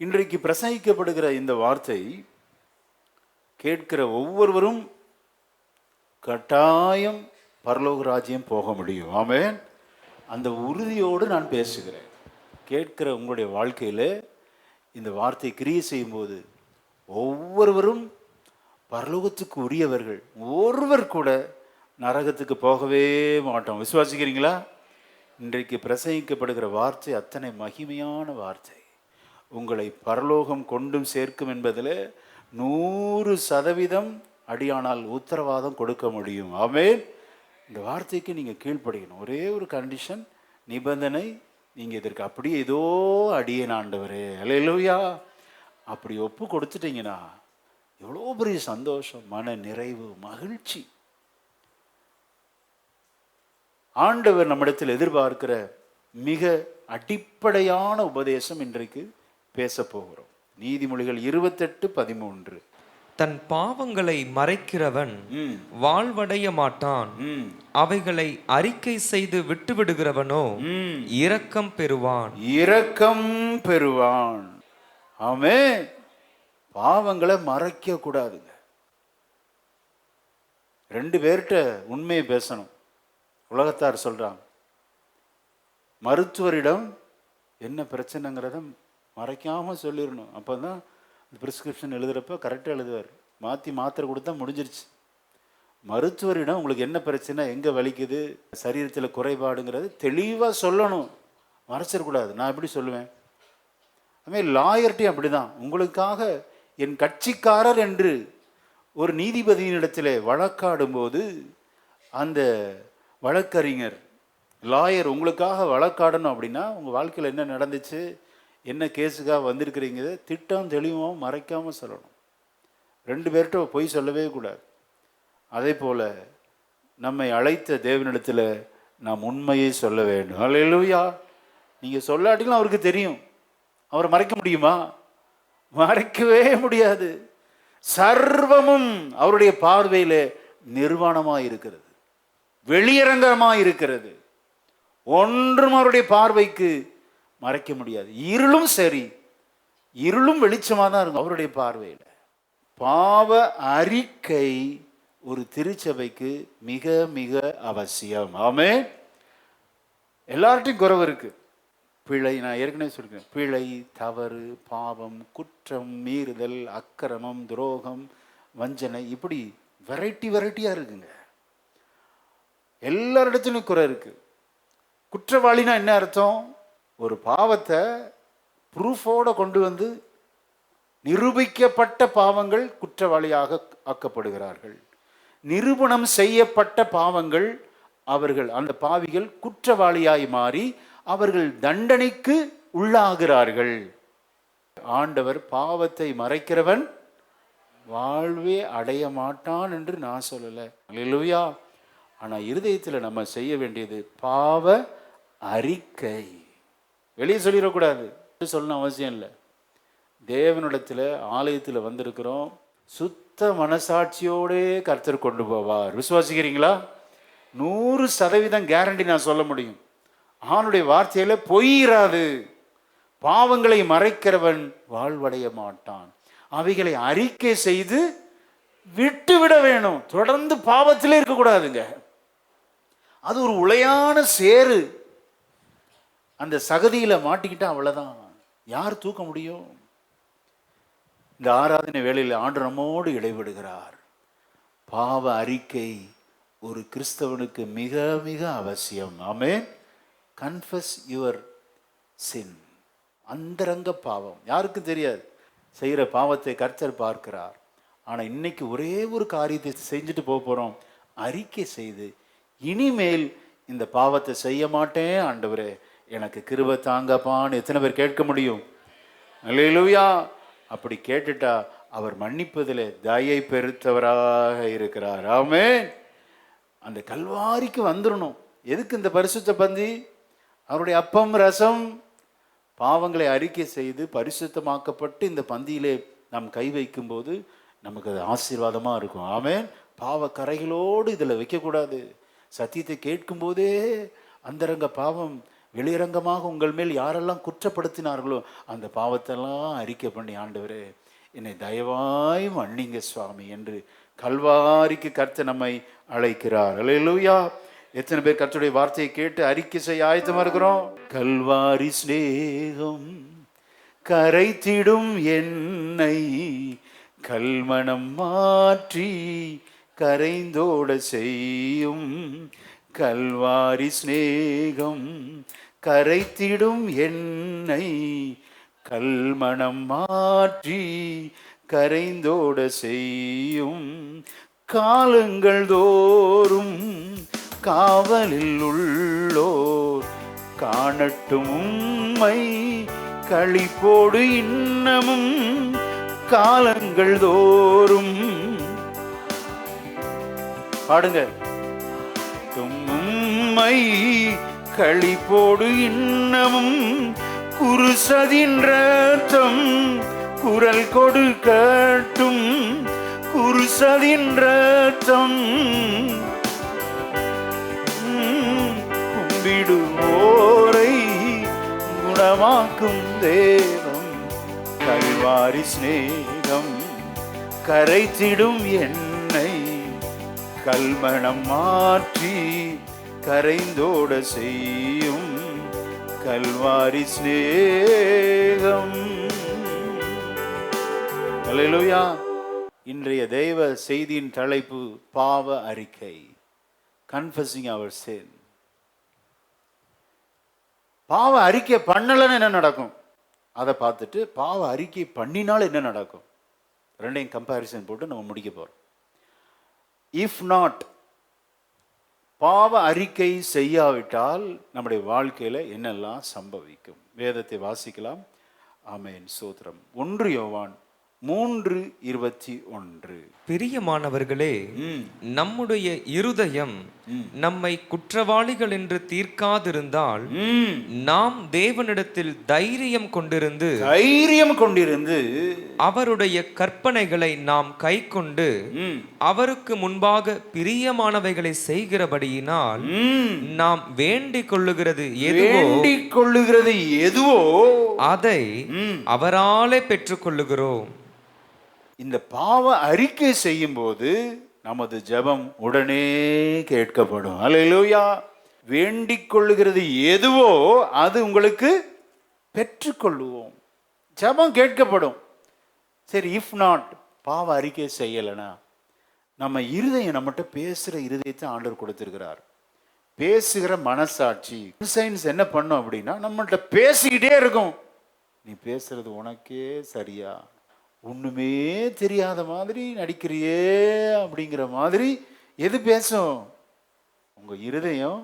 இன்றைக்கு பிரசங்கிக்கப்படுகிற இந்த வார்த்தை கேட்கிற ஒவ்வொருவரும் கட்டாயம் பரலோக ராஜ்யம் போக முடியும். ஆமென். அந்த உறுதியோடு நான் பேசுகிறேன். கேட்கிற உங்களுடைய வாழ்க்கையில் இந்த வார்த்தை கிரியை செய்யும்போது ஒவ்வொருவரும் பரலோகத்துக்கு உரியவர்கள். ஒருவர் கூட நரகத்துக்கு போகவே மாட்டோம். விசுவாசிக்கிறீங்களா? இன்றைக்கு பிரசங்கிக்கப்படுகிற வார்த்தை அத்தனை மகிமையான வார்த்தை. உங்களை பரலோகம் கொண்டும் சேர்க்கும் என்பதில் 100% அடியானால் உத்தரவாதம் கொடுக்க முடியும். ஆமென். இந்த வார்த்தைக்கு நீங்கள் கீழ்ப்படியணும். ஒரே ஒரு கண்டிஷன், நிபந்தனை, நீங்கள் இதற்கு அப்படியே ஏதோ அடியேன் ஆண்டவரே, அல்லேலூயா, அப்படி ஒப்பு கொடுத்துட்டீங்கன்னா எவ்வளோ பெரிய சந்தோஷம், மன நிறைவு, மகிழ்ச்சி. ஆண்டவர் நம்மிடத்தில் எதிர்பார்க்கிற மிக அடிப்படையான உபதேசம் இன்றைக்கு பேச போகிறோம். நீதிமொழிகள் 28:13. தன் பாவங்களை மறைக்கிறவன் வாழ்வடைய மாட்டான், அவைகளை அறிக்கை செய்து விட்டுவிடுகிறவனோ இரக்கம் பெறுவான். இரக்கம் பெறுவான். ஆமென். பாவங்களை மறைக்க கூடாதுங்க. 2 பேர்கிட்ட உண்மையை பேசணும். உலகத்தார் சொல்றாங்க, மருத்துவரிடம் என்ன பிரச்சனைங்கிறத மறைக்காமல் சொல்லிடணும். அப்போ தான் ப்ரிஸ்கிரிப்ஷன் எழுதுகிறப்ப கரெக்டாக எழுதுவார். மாத்திரை கொடுத்தா முடிஞ்சிருச்சு. மருத்துவரிடம் உங்களுக்கு என்ன பிரச்சனை, எங்கே வலிக்குது, சரீரத்தில் குறைபாடுங்கிறது தெளிவாக சொல்லணும், மறைச்சிடக்கூடாது. நான் எப்படி சொல்லுவேன்? அதுமாதிரி லாயர்ட்டையும் அப்படி தான். உங்களுக்காக என் கட்சிக்காரர் என்று ஒரு நீதிபதியினிடத்தில் வழக்காடும்போது அந்த வழக்கறிஞர், லாயர் உங்களுக்காக வழக்காடணும் அப்படின்னா உங்கள் வாழ்க்கையில் என்ன நடந்துச்சு, என்ன கேஸுக்காக வந்திருக்கிறீங்க, திட்டம் தெளிவாகவும் மறைக்காமல் சொல்லணும். 2 பேர்கிட்ட பொய் சொல்லவே கூடாது. அதே போல் நம்மை அழைத்த தேவனிடத்தில் நாம் உண்மையை சொல்ல வேண்டும். அல்லேலூயா. நீங்கள் சொல்லாட்டிலும் அவருக்கு தெரியும். அவரை மறைக்க முடியுமா? மறைக்கவே முடியாது. சர்வமும் அவருடைய பார்வையில் நிர்வாணமாக இருக்கிறது, வெளியரங்கமாக இருக்கிறது. ஒன்றும் அவருடைய பார்வைக்கு மறைக்க முடியாது. இருளும் சரி, இருளும் வெளிச்சமாக தான் இருக்கும் அவருடைய பார்வையில். பாவ அறிக்கை ஒரு திருச்சபைக்கு மிக மிக அவசியம். ஆமென். எல்லார்ட்டையும் குறைவு இருக்கு. பிழை, நான் ஏற்கனவே சொல்லிருக்கேன், பிழை, தவறு, பாவம், குற்றம், மீறுதல், அக்கிரமம், துரோகம், வஞ்சனை, இப்படி வெரைட்டியாக இருக்குங்க. எல்லாரிடத்துலையும் குறை இருக்கு. குற்றவாளினா என்ன அர்த்தம்? ஒரு பாவத்தை ப்ரூஃபோட கொண்டு வந்து நிரூபிக்கப்பட்ட பாவங்கள் குற்றவாளியாக ஆக்கப்படுகிறார்கள். நிரூபணம் செய்யப்பட்ட பாவங்கள், அவர்கள் அந்த பாவிகள் குற்றவாளியாய் மாறி அவர்கள் தண்டனைக்கு உள்ளாகிறார்கள். ஆண்டவர் பாவத்தை மறைக்கிறவன் வாழ்வே அடைய மாட்டான் என்று நான் சொல்லலை. அல்லேலூயா. ஆனால் இருதயத்தில் நம்ம செய்ய வேண்டியது பாவ அறிக்கை. வெளியே சொல்லிடக்கூடாது, சொல்லணும் அவசியம் இல்லை. தேவனிடத்தில் ஆலயத்தில் வந்திருக்கிறோம், சுத்த மனசாட்சியோடே கர்த்தர் கொண்டு போவார். விசுவாசிக்கிறீங்களா? 100% கேரண்டி நான் சொல்ல முடியும். ஆணுடைய வார்த்தையில் பொய்யிராது. பாவங்களை மறைக்கிறவன் வாழ்வடைய மாட்டான். அவைகளை அறிக்கை செய்து விட்டுவிட வேணும். தொடர்ந்து பாவத்திலே இருக்கக்கூடாதுங்க. அது ஒரு உளையான சேரு. அந்த சகதியில் மாட்டிக்கிட்டா அவ்வளோதான். யார் தூக்க முடியும்? இந்த ஆராதனை வேளையில் ஆண்டு நம்மோடு இடைபடுகிறார். பாவ அறிக்கை ஒரு கிறிஸ்தவனுக்கு மிக மிக அவசியம். ஆமென். கன்ஃபஸ் யுவர் சின். அந்தரங்க பாவம் யாருக்கும் தெரியாது. செய்கிற பாவத்தை கர்த்தர் பார்க்கிறார். ஆனால் இன்னைக்கு ஒரே ஒரு காரியத்தை செஞ்சுட்டு போகிறோம். அறிக்கை செய்து இனிமேல் இந்த பாவத்தை செய்ய மாட்டேன் ஆண்டவரே, எனக்கு கிருபை தாங்கப்பான்னு எத்தனை பேர் கேட்க முடியும்? அல்லேலூயா. அப்படி கேட்டுட்டா அவர் மன்னிப்பதில் தயை பெருத்தவராக இருக்கிறார். ஆமென். அந்த கல்வாரிக்கு வந்துடணும். எதுக்கு இந்த பரிசுத்த பந்தி? அவருடைய அப்பம் ரசம். பாவங்களை அறிக்கை செய்து பரிசுத்தமாக்கப்பட்டு இந்த பந்தியிலே நாம் கை வைக்கும்போது நமக்கு அது ஆசீர்வாதமாக இருக்கும். ஆமென். பாவ கரைகளோடு இதில் வைக்கக்கூடாது. சத்தியத்தை கேட்கும்போதே அந்தரங்க பாவம் வெளியரங்கமாக உங்கள் மேல் யாரெல்லாம் குற்றப்படுத்தினார்களோ அந்த பாவத்தெல்லாம் அறிக்கை பண்ணி, ஆண்டவரே என்னை தயவாய் மன்னிங்க சுவாமி என்று கல்வாரிக்கு கர்த்தர் நம்மை அழைக்கிறார். அல்லேலூயா. எத்தனை பேர் கர்த்தருடைய வார்த்தையை கேட்டு அறிக்கை செய்ய ஆயத்தமா இருக்கிறோம்? கல்வாரி சிநேகம் கரைத்திடும் என்னை, கல்மணம் மாற்றி கரைந்தோட செய்யும். கல்வாரி சிநேகம் கரைத்திடும் என்னை, கல்மணம் மாற்றி கரைந்தோட செய்யும். காலங்கள் தோறும் காவலில் உள்ளோர் காணட்டும் உம்மை, களிப்போடு இன்னமும் காலங்கள் தோறும். பாடுங்க. உம்மை களிப்போடு இன்னமும் குருசதின் ரத்தம் குரல் கொடுக்கட்டும். குருசதின் ரத்தம் கும்பிடுவோரை குணமாக்கும் தேவம். கல்வாரி சிநேகம் கரைத்திடும் என்னை, கல்மணம் மாற்றி கரைந்தோட செய்யும். கல்வாரி சிநேகம். அல்லேலூயா. இன்றைய தெய்வ செய்தியின் தலைப்பு பாவ அறிக்கை, கன்ஃபஸிங் அவர் சின். பாவ அறிக்கை பண்ணலன்னு என்ன நடக்கும் அதை பார்த்துட்டு பாவ அறிக்கை பண்ணினால் என்ன நடக்கும், ரெண்டையும் கம்பேரிசன் போட்டு நம்ம முடிக்க போறோம். இஃப் நாட், பாவ அறிக்கை செய்யாவிட்டால் நம்முடைய வாழ்க்கையில என்னெல்லாம் சம்பவிக்கும்? வேதத்தை வாசிக்கலாம். ஆமென், சோத்திரம். 1 யோவான் 3:21. பிரியமானவர்களே, நம்முடைய இருதயம் நம்மை குற்றவாளிகள் என்று தீர்க்காதிருந்தால் நாம் தேவனிடத்தில் தைரியம் கொண்டிருந்து அவருடைய கற்பனைகளை நாம் கைக்கொண்டு அவருக்கு முன்பாக பிரியமானவைகளை செய்கிறபடியினால் நாம் வேண்டிக் கொள்ளுகிறது எதுவோ அதை அவராலே பெற்றுக்கொள்ளுகிறோம். இந்த பாவ அறிக்கை செய்யும் போது நமது ஜெபம் உடனே கேட்கப்படும். அல்லேலூயா. வேண்டிக் கொள்ளுகிறது எதுவோ அது உங்களுக்கு பெற்றுக்கொள்ளுவோம். ஜெபம் கேட்கப்படும். சரி, இஃப் நாட், பாவ அறிக்கை செய்யலைன்னா நம்ம இருதயம் நம்மகிட்ட பேசுகிற இருதயத்தை ஆண்டவர் கொடுத்திருக்கிறார். பேசுகிற மனசாட்சி சயின்ஸ் என்ன பண்ணும் அப்படின்னா நம்மள்கிட்ட பேசிக்கிட்டே இருக்கும். நீ பேசுறது உனக்கே சரியா, ஒண்ணுமே தெரியாத மாதிரி நடிக்கிறியே அப்படிங்கிற மாதிரி எது பேசும்? உங்க இருதயம்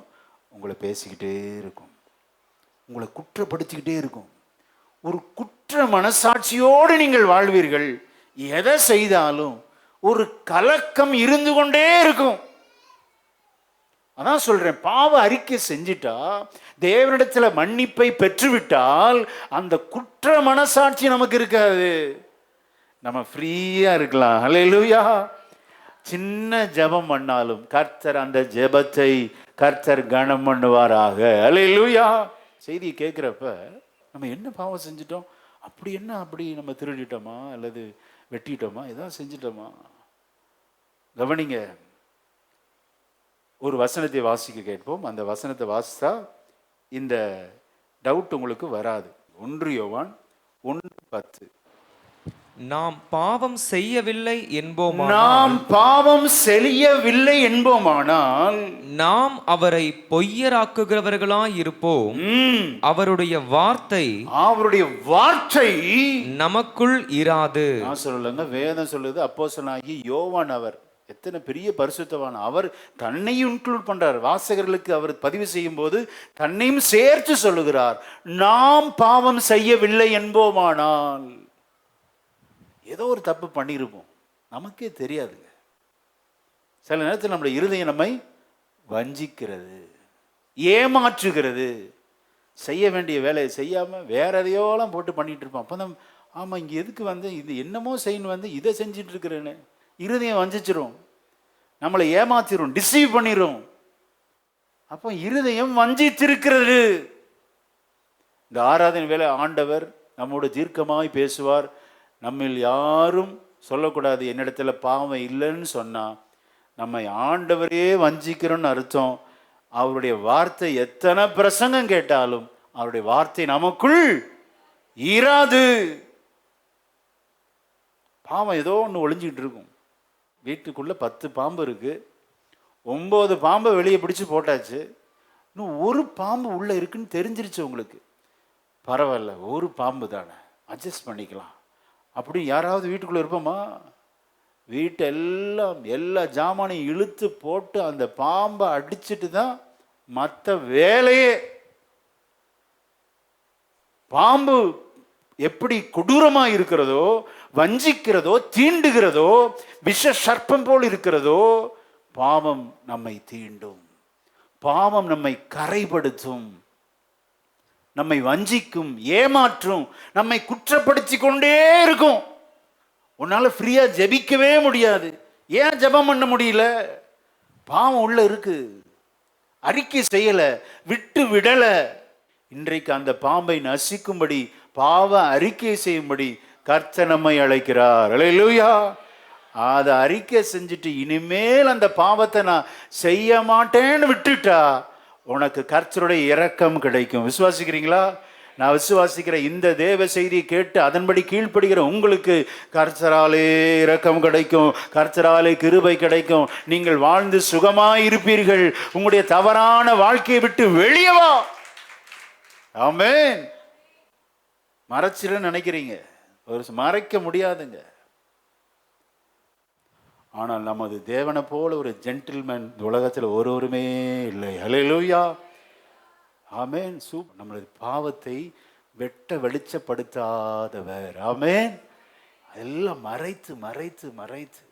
உங்களை பேசிக்கிட்டே இருக்கும், உங்களை குற்றப்படுத்திக்கிட்டே இருக்கும். ஒரு குற்ற மனசாட்சியோடு நீங்கள் வாழ்வீர்கள். எதை செய்தாலும் ஒரு கலக்கம் இருந்து கொண்டே இருக்கும். அதான் சொல்றேன், பாவ அறிக்கை செஞ்சிட்டா, தேவனிடத்துல மன்னிப்பை பெற்றுவிட்டால் அந்த குற்ற மனசாட்சி நமக்கு இருக்காது. நம்ம ஃப்ரீயா இருக்கலாம். அல்லேலூயா. சின்ன ஜெபம் பண்ணாலும் கர்த்தர் அந்த ஜெபத்தை கர்த்தர் கனம் பண்ணுவாராக. அல்லேலூயா. செய்தியை கேட்குறப்ப நம்ம என்ன பாவம் செஞ்சிட்டோம், அப்படி நம்ம திருடிட்டோமா அல்லது வெட்டிட்டோமா, ஏதாவது செஞ்சிட்டோமா? கவனிங்க. ஒரு வசனத்தை வாசிக்க கேட்போம். அந்த வசனத்தை வாசித்தா இந்த டவுட் உங்களுக்கு வராது. 1 யோவான் 1:10. நாம் பாவம் செய்யவில்லை என்போமானால் நாம் அவரை பொய்யராக்குகிறவர்களாய் இருப்போம். அவருடைய வார்த்தை நமக்குள் இராது. நான் சொல்லலங்க, வேதம் சொல்லுது. அப்போஸ்தலனாகிய யோவான், அவர் எத்தனை பெரிய பரிசுத்தவான், அவர் தன்னையும் இன்க்ளூட் பண்றார். வாசகர்களுக்கு அவர் பதிவு செய்யும் போது தன்னையும் சேர்த்து சொல்லுகிறார். நாம் பாவம் செய்யவில்லை என்போமானால், ஏதோ ஒரு தப்பு பண்ணியிருப்போம், நமக்கே தெரியாதுங்க. சில நேரத்தில் நம்முடைய இருதயம் நம்மை வஞ்சிக்கிறது, ஏமாற்றுகிறது. செய்ய வேண்டிய வேலையை செய்யாமல் வேற எதையோலாம் போட்டு பண்ணிட்டு இருப்போம். அப்போ தான் ஆமாம், இங்கே எதுக்கு வந்து இது என்னமோ செய்யணும், வந்து இதை செஞ்சிட்டு இருக்கிறேன்னு இருதயம் வஞ்சிச்சிரும், நம்மளை ஏமாத்திரும், டிசீவ் பண்ணிரும். அப்போ இருதயம் வஞ்சித்திருக்கிறது. இந்த ஆராதனை வேளை ஆண்டவர் நம்மோடு தீர்க்கமாய் பேசுவார். நம்மில் யாரும் சொல்லக்கூடாது என்னிடத்துல பாவம் இல்லைன்னு சொன்னா நம்மை ஆண்டவரே வஞ்சிக்கிறோன்னு அர்த்தம். அவருடைய வார்த்தை எத்தனை பிரசங்கம் கேட்டாலும் அவருடைய வார்த்தை நமக்குள் ஈராது. பாவம் ஏதோ ஒன்று ஒளிஞ்சிக்கிட்டு இருக்கும். வீட்டுக்குள்ள 10 பாம்பு இருக்கு, 9 பாம்பை வெளியே பிடிச்சு போட்டாச்சு, இன்னும் ஒரு பாம்பு உள்ள இருக்குன்னு தெரிஞ்சிருச்சு உங்களுக்கு. பரவாயில்ல, ஒரு பாம்பு தானே, அட்ஜஸ்ட் பண்ணிக்கலாம் அப்படி யாராவது வீட்டுக்குள்ள இருப்போமா? வீட்டெல்லாம் எல்லா ஜாமானையும் இழுத்து போட்டு அந்த பாம்பை அடிச்சுட்டு தான் மற்ற வேலையே. பாம்பு எப்படி கொடூரமா இருக்கிறதோ, வஞ்சிக்கிறதோ, தீண்டுகிறதோ, விஷ சர்ப்பம் போல் இருக்கிறதோ, பாவம் நம்மை தீண்டும், பாவம் நம்மை கரைப்படுத்தும், நம்மை வஞ்சிக்கும், ஏமாற்றும், நம்மை குற்றப்படுத்தி கொண்டே இருக்கும். உன்னால ஃப்ரீயா ஜெபிக்கவே முடியாது. ஏன் ஜெபம் பண்ண முடியல? பாவம் உள்ள இருக்கு, அறிக்கை செய்யல, விட்டு விடல. இன்றைக்கு அந்த பாம்பை நசிக்கும்படி, பாவ அறிக்கை செய்யும்படி கர்த்தர் நம்மை அழைக்கிறார். அல்லேலூயா. அதை அறிக்கை செஞ்சுட்டு இனிமேல் அந்த பாவத்தை நான் செய்ய மாட்டேன்னு விட்டுட்டா உனக்கு கர்த்தருடைய இரக்கம் கிடைக்கும். விசுவாசிக்கிறீங்களா? நான் விசுவாசிக்கிறேன். இந்த தேவ செய்தியை கேட்டு அதன்படி கீழ்ப்படுகிற உங்களுக்கு கர்த்தராலே இரக்கம் கிடைக்கும், கர்த்தராலே கிருபை கிடைக்கும். நீங்கள் வாழ்ந்து சுகமாயிருப்பீர்கள். உங்களுடைய தவறான வாழ்க்கையை விட்டு வெளியே வா. ஆமென். மறைச்சிடன்னு நினைக்கிறீங்க, ஒரு மறைக்க முடியாதுங்க. ஆனால் நமது தேவனை போல ஒரு ஜென்டில்மேன் உலகத்தில் ஒருவருமே இல்லை. ஹல்லேலூயா. ஆமென். நம்மளது பாவத்தை வெட்ட வெளிச்சப்படுத்தாதவர். ஆமென். எல்லாம் மறைத்து மறைத்து மறைத்து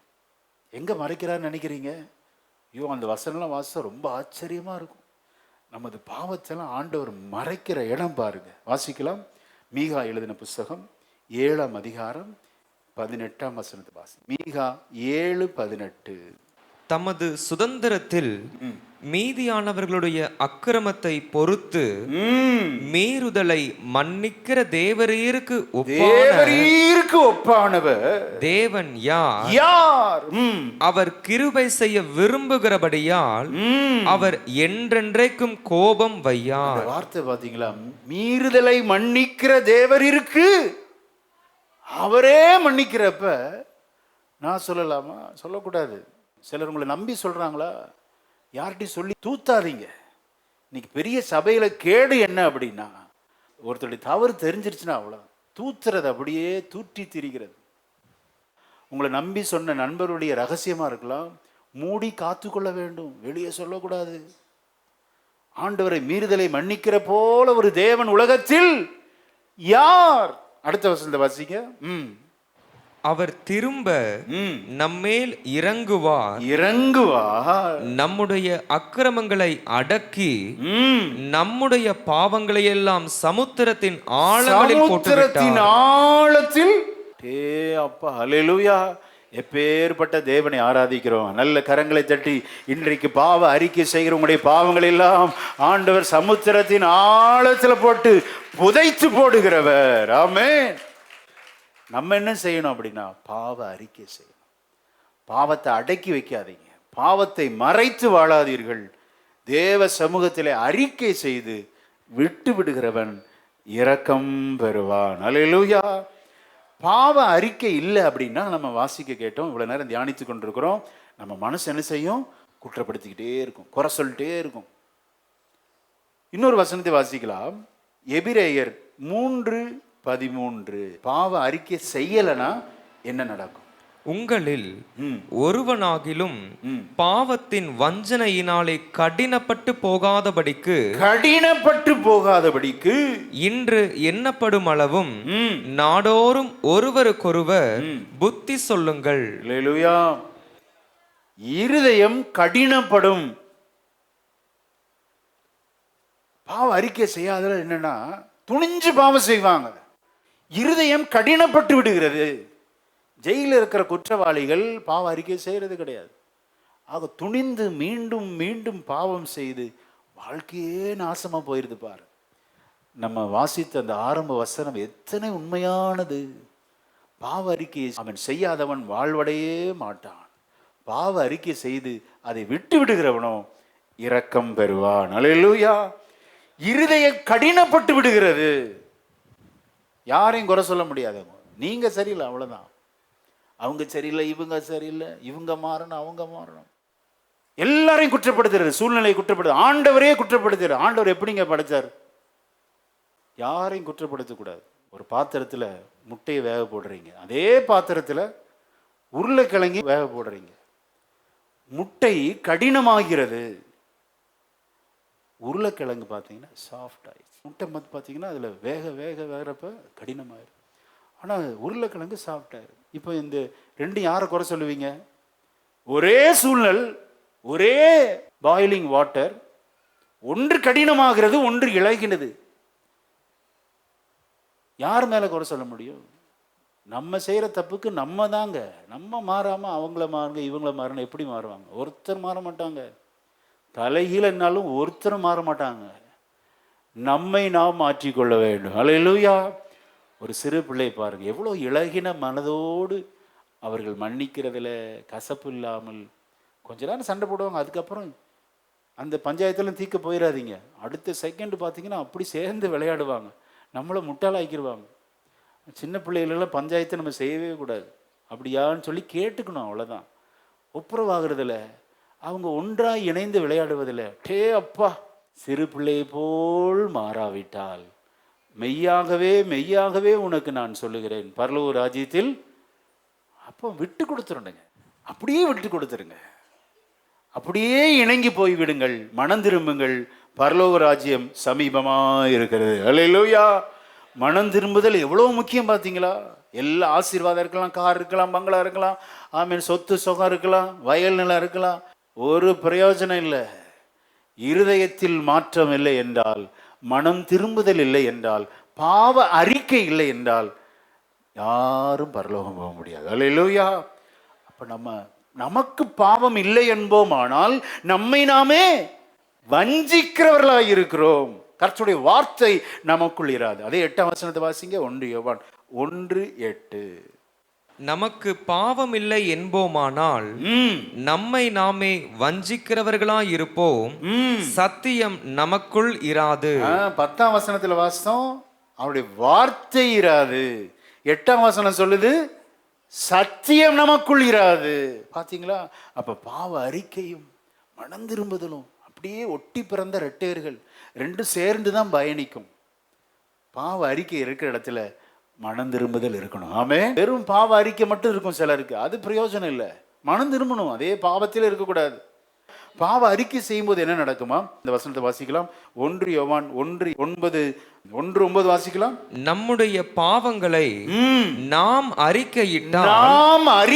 எங்க மறைக்கிறான்னு நினைக்கிறீங்க? ஐயோ, அந்த வசனம்லாம் வாசம் ரொம்ப ஆச்சரியமா இருக்கும். நமது பாவத்தெல்லாம் ஆண்டவர் மறைக்கிற இடம் பாருங்க. வாசிக்கலாம். மீகா எழுதின புஸ்தகம் 7ஆம் அதிகாரம் 18ஆம் வசனத்தை வாசி. மீகா 7:18. தமது சுதந்திரத்தில் மீதியானவர்களுடைய அக்கிரமத்தை பொறுத்து மீறுதலை மன்னிக்கிற தேவரீருக்கு ஒப்பானவர் தேவன் யார்? அவர் கிருபை செய்ய விரும்புகிறபடியால் அவர் என்றென்றைக்கும் கோபம் வையார். வார்த்தை பாத்தீங்களா? மீறுதலை மன்னிக்கிற தேவரீருக்கு. அவரே மன்னிக்கிறப்ப நான் சொல்லலாமா? சொல்லக்கூடாது. சிலர் உங்களை நம்பி சொல்றாங்களா? யார்கிட்டையும் சொல்லி தூத்தாதீங்க. இன்னைக்கு பெரிய சபையில கேடு என்ன அப்படின்னா, ஒருத்தருடைய தவறு தெரிஞ்சிருச்சுன்னா அவ்வளோ தூத்துறது, அப்படியே தூற்றி திரிகிறது. உங்களை நம்பி சொன்ன நண்பருடைய ரகசியமா இருக்கலாம், மூடி காத்துக்கொள்ள வேண்டும், வெளியே சொல்லக்கூடாது. ஆண்டவரை மீறுதலை மன்னிக்கிற போல ஒரு தேவன் உலகத்தில் யார்? அடுத்த வசனத்தை வாசிங்க. அவர் திரும்ப நம்மேல் இறங்குவார், நம்முடைய அக்கிரமங்களை அடக்கி நம்முடைய பாவங்களை எல்லாம் சமுத்திரத்தின் ஆழங்களில் ஆழத்தில். அப்பா, ஹல்லேலூயா. எப்பேற்பட்ட தேவனை ஆராதிக்கிறோம். நல்ல கரங்களை தட்டி இன்றைக்கு பாவ அறிக்கை செய்கிற உங்களுடைய பாவங்கள் எல்லாம் ஆண்டவர் சமுத்திரத்தின் ஆழத்துல போட்டு புதைத்து போடுகிறவர். ஆமென். நம்ம என்ன செய்யணும் அப்படின்னா, பாவ அறிக்கை செய்யணும். பாவத்தை அடக்கி வைக்காதீங்க, பாவத்தை மறைத்து வாழாதீர்கள். தேவ சமூகத்திலே அறிக்கை செய்து விட்டு விடுகிறவன் இரக்கம் பெறுவான். அல்லேலூயா. பாவ அறிக்கை இல்லை அப்படின்னா, நம்ம வாசிக்க கேட்டோம், இவ்வளவு நேரம் தியானித்து கொண்டிருக்கிறோம், நம்ம மனசு என்ன செய்யும்? குற்றப்படுத்திக்கிட்டே இருக்கும், குறை சொல்லிட்டே இருக்கும். இன்னொரு வசனத்தை வாசிக்கலாம். எபிரேயர் 3:13. பாவ அறிக்கை செய்யலனா என்ன நடக்கும்? உங்களில் ஒருவனாகிலும் பாவத்தின் வஞ்சனையினாலே கடினப்பட்டு போகாதபடிக்கு இன்று எண்ணப்படும் அளவும் நாடோறும் ஒருவருக்கொருவர் புத்தி சொல்லுங்கள். அல்லேலூயா. இருதயம் கடினப்படும். பாவ அறிக்கை செய்யாத என்னன்னா, துணிஞ்சு பாவம் செய்வாங்க. இருதயம் கடினப்பட்டு விடுகிறது. ஜெயிலில் இருக்கிற குற்றவாளிகள் பாவ அறிக்கை செய்யறது கிடையாது. ஆக துணிந்து மீண்டும் மீண்டும் பாவம் செய்து வாழ்க்கையே நாசமா போயிருது பாரு. நம்ம வாசித்த அந்த ஆரம்ப வசனம் எத்தனை உண்மையானது. பாவ அறிக்கை அவன் செய்யாதவன் வாழ்வடையே மாட்டான். பாவ அறிக்கை செய்து அதை விட்டு விடுகிறவனோ இரக்கம் பெறுவான். அல்லேலூயா. இருதயம் கடினப்பட்டு விடுகிறது. யாரையும் குறை சொல்ல முடியாது. நீங்க சரியில்லை, அவ்வளவுதான். அவங்க சரியில்லை, இவங்க சரியில்லை, இவங்க மாறணும், அவங்க மாறணும். எல்லாரையும் குற்றப்படுத்துறது, சூழ்நிலையை குற்றப்படுத்து, ஆண்டவரே குற்றப்படுத்துறார். ஆண்டவர் எப்படிங்க படைச்சார்? யாரையும் குற்றப்படுத்தக்கூடாது. ஒரு பாத்திரத்தில் முட்டையை வேக போடுறீங்க, அதே பாத்திரத்தில் உருளைக்கிழங்கி வேக போடுறீங்க. முட்டை கடினமாகிறது, உருளைக்கிழங்கு பார்த்தீங்கன்னா சாஃப்ட் ஆயிடுச்சு. முட்டை பார்த்தீங்கன்னா அதில் வேகிறப்ப கடினமாயிரும். ஆனால் உருளைக்கிழங்கு சாஃப்ட் ஆயிரும். இப்போ இந்த ரெண்டும் யாரை குறை சொல்லுவீங்க? ஒரே சூழ்நிலை, ஒரே பாயிலிங் வாட்டர், ஒன்று கடினமாகிறது, ஒன்று இழகினது. யார் மேலே குறை சொல்ல முடியும்? நம்ம செய்கிற தப்புக்கு நம்ம தாங்க. நம்ம மாறாமல் அவங்கள மாறுங்க, இவங்கள மாறணும். எப்படி மாறுவாங்க? ஒருத்தர் மாற மாட்டாங்க. தலைகீழனாலும் ஒருத்தரும் மாற மாட்டாங்க. நம்மை நாம் மாற்றிக்கொள்ள வேண்டும். அல்லேலூயா. ஒரு சிறு பிள்ளை பாருங்க, எவ்வளோ இளகின மனதோடு அவர்கள் மன்னிக்கிறதுல கசப்பு இல்லாமல் கொஞ்ச நேரம் சண்டை போடுவாங்க. அதுக்கப்புறம் அந்த பஞ்சாயத்தில் தீர்க்க போயிடாதீங்க. அடுத்த செகண்ட் பார்த்தீங்கன்னா அப்படி சேர்ந்து விளையாடுவாங்க, நம்மளை முட்டாளாக்கிடுவாங்க. சின்ன பிள்ளைகளெல்லாம் பஞ்சாயத்தை நம்ம செய்யவே கூடாது. அப்படியான்னு சொல்லி கேட்டுக்கணும், அவ்வளோதான். ஒப்புரவாகிறதுல அவங்க ஒன்றாக இணைந்து விளையாடுவதில் டே அப்பா, சிறு பிள்ளையை போல் மாறாவிட்டால் மெய்யாகவே மெய்யாகவே உனக்கு நான் சொல்லுகிறேன், பரலோக ராஜ்யத்தில். அப்போ விட்டு கொடுத்துருங்க, அப்படியே விட்டு கொடுத்துருங்க, அப்படியே இணங்கி போய்விடுங்கள், மனம் திரும்புங்கள், பரலோக ராஜ்யம் சமீபமாக இருக்கிறது. அல்லேலூயா. மனம் திரும்புதல் எவ்வளோ முக்கியம் பார்த்தீங்களா? எல்லா ஆசீர்வாதம் இருக்கலாம், கார் இருக்கலாம், பங்களா இருக்கலாம், ஆமீன், சொத்து சுகம் இருக்கலாம், வயல் நிலம் இருக்கலாம், ஒரு பிரயோஜனம் இல்லை. இருதயத்தில் மாற்றம் இல்லை என்றால், மனம் திரும்புதல் இல்லை என்றால், பாவ அறிக்கை இல்லை என்றால் யாரும் பரலோகம் போக முடியாது. அல்லேலூயா. அப்ப நமக்கு பாவம் இல்லை என்போமானால் நம்மை நாமே வஞ்சிக்கிறவர்களாக இருக்கிறோம். கர்த்தருடைய வார்த்தை நமக்குள் இராது. அதே 8ஆம் வசனத்தை வாசிங்க. 1 யோவான் 1:8. நமக்கு பாவம் இல்லை என்போமானால் நம்மை நாமே வஞ்சிக்கிறவர்களாய் இருப்போம், சத்தியம் நமக்குள் இராது. 10ஆம் வசனத்துல வாசம் அவருடைய வார்த்தை இராது. 8ஆம் வசனம் சொல்லுது சத்தியம் நமக்குள் இராது. பாத்தீங்களா? அப்ப பாவ அறிக்கையும் மனம் திரும்புதலும் அப்படியே ஒட்டி பிறந்த ரெட்டையர்கள், ரெண்டும் சேர்ந்து தான் பயணிக்கும். பாவ அறிக்கை இருக்கிற இடத்துல மனம் திரும்புதல் இருக்கணும். ஆமே. வெறும் பாவ அறிக்கை மட்டும் இருக்கும் சிலருக்கு, அது பிரயோஜனம் இல்லை. மனம் திரும்பணும், அதே பாவத்தில் இருக்கக்கூடாது. பாவ அறிக்கை செய்யும் போது என்ன நடக்குமா? இந்த வசனத்தை வாசிக்கலாம். 1 யோவான் 1:9 வாசிக்கலாம். நம்முடைய பாவங்களை நாம்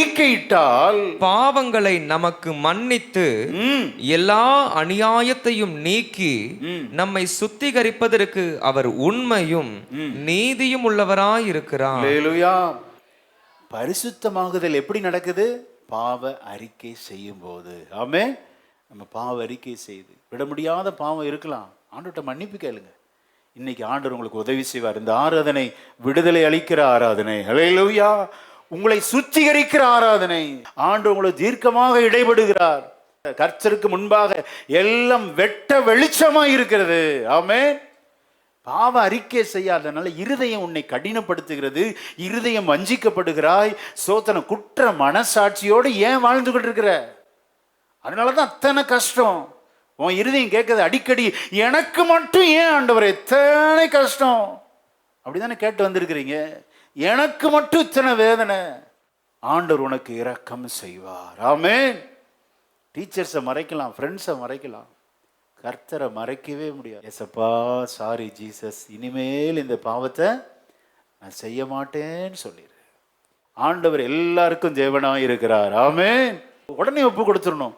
அறிக்கையிட்டால் பாவங்களை நமக்கு மன்னித்து எல்லா அநியாயத்தையும் நீக்கி நம்மை சுத்திகரிப்பதற்கு அவர் உண்மையும் நீதியும் உள்ளவராய் இருக்கிறார். அல்லேலூயா. பரிசுத்தமாகுதல் எப்படி நடக்குது? பாவ அறிக்கை செய்யும் போது. ஆமே. நம்ம பாவ அறிக்கை செய்து விட முடியாத பாவம் இருக்கலாம், ஆண்டவர்கிட்ட மன்னிப்பு கேளுங்க. இன்னைக்கு ஆண்டவர் உங்களுக்கு உதவி செய்வார். இந்த ஆராதனை விடுதலை அளிக்கிற ஆராதனை. அல்லேலூயா. உங்களை சுத்திகரிக்கிற ஆராதனை. ஆண்டவர் உங்களை தீர்க்கமாக இடைபடுகிறார். கர்த்தருக்கு முன்பாக எல்லாம் வெட்ட வெளிச்சமா இருக்கிறது. ஆமென். பாவ அறிக்கை செய்யாதனால இருதயம் உன்னை கடினப்படுத்துகிறது, இருதயம் வஞ்சிக்கப்படுகிறாய். சோதனை குற்ற மனசாட்சியோடு ஏன் வாழ்ந்துகிட்டு இருக்கிற? அதனாலதான் அத்தனை கஷ்டம். உன் இருதயம் கேட்குது அடிக்கடி, எனக்கு மட்டும் ஏன் ஆண்டவரே எத்தனை கஷ்டம்? அப்படிதானே கேட்டு வந்திருக்கிறீங்க. எனக்கு மட்டும் இத்தனை வேதனை. ஆண்டவர் உனக்கு இரக்கம் செய்வார். ஆமென். டீச்சர்ஸை மறைக்கலாம், ஃப்ரெண்ட்ஸை மறைக்கலாம், கர்த்தரை மறைக்கவே முடியாது. ஏசப்பா சாரி ஜீசஸ், இனிமேல் இந்த பாவத்தை நான் செய்ய மாட்டேன்னு சொல்லிடு. ஆண்டவர் எல்லாருக்கும் தேவனாய் இருக்கிறார். ஆமென். உடனே ஒப்பு கொடுத்துடணும்.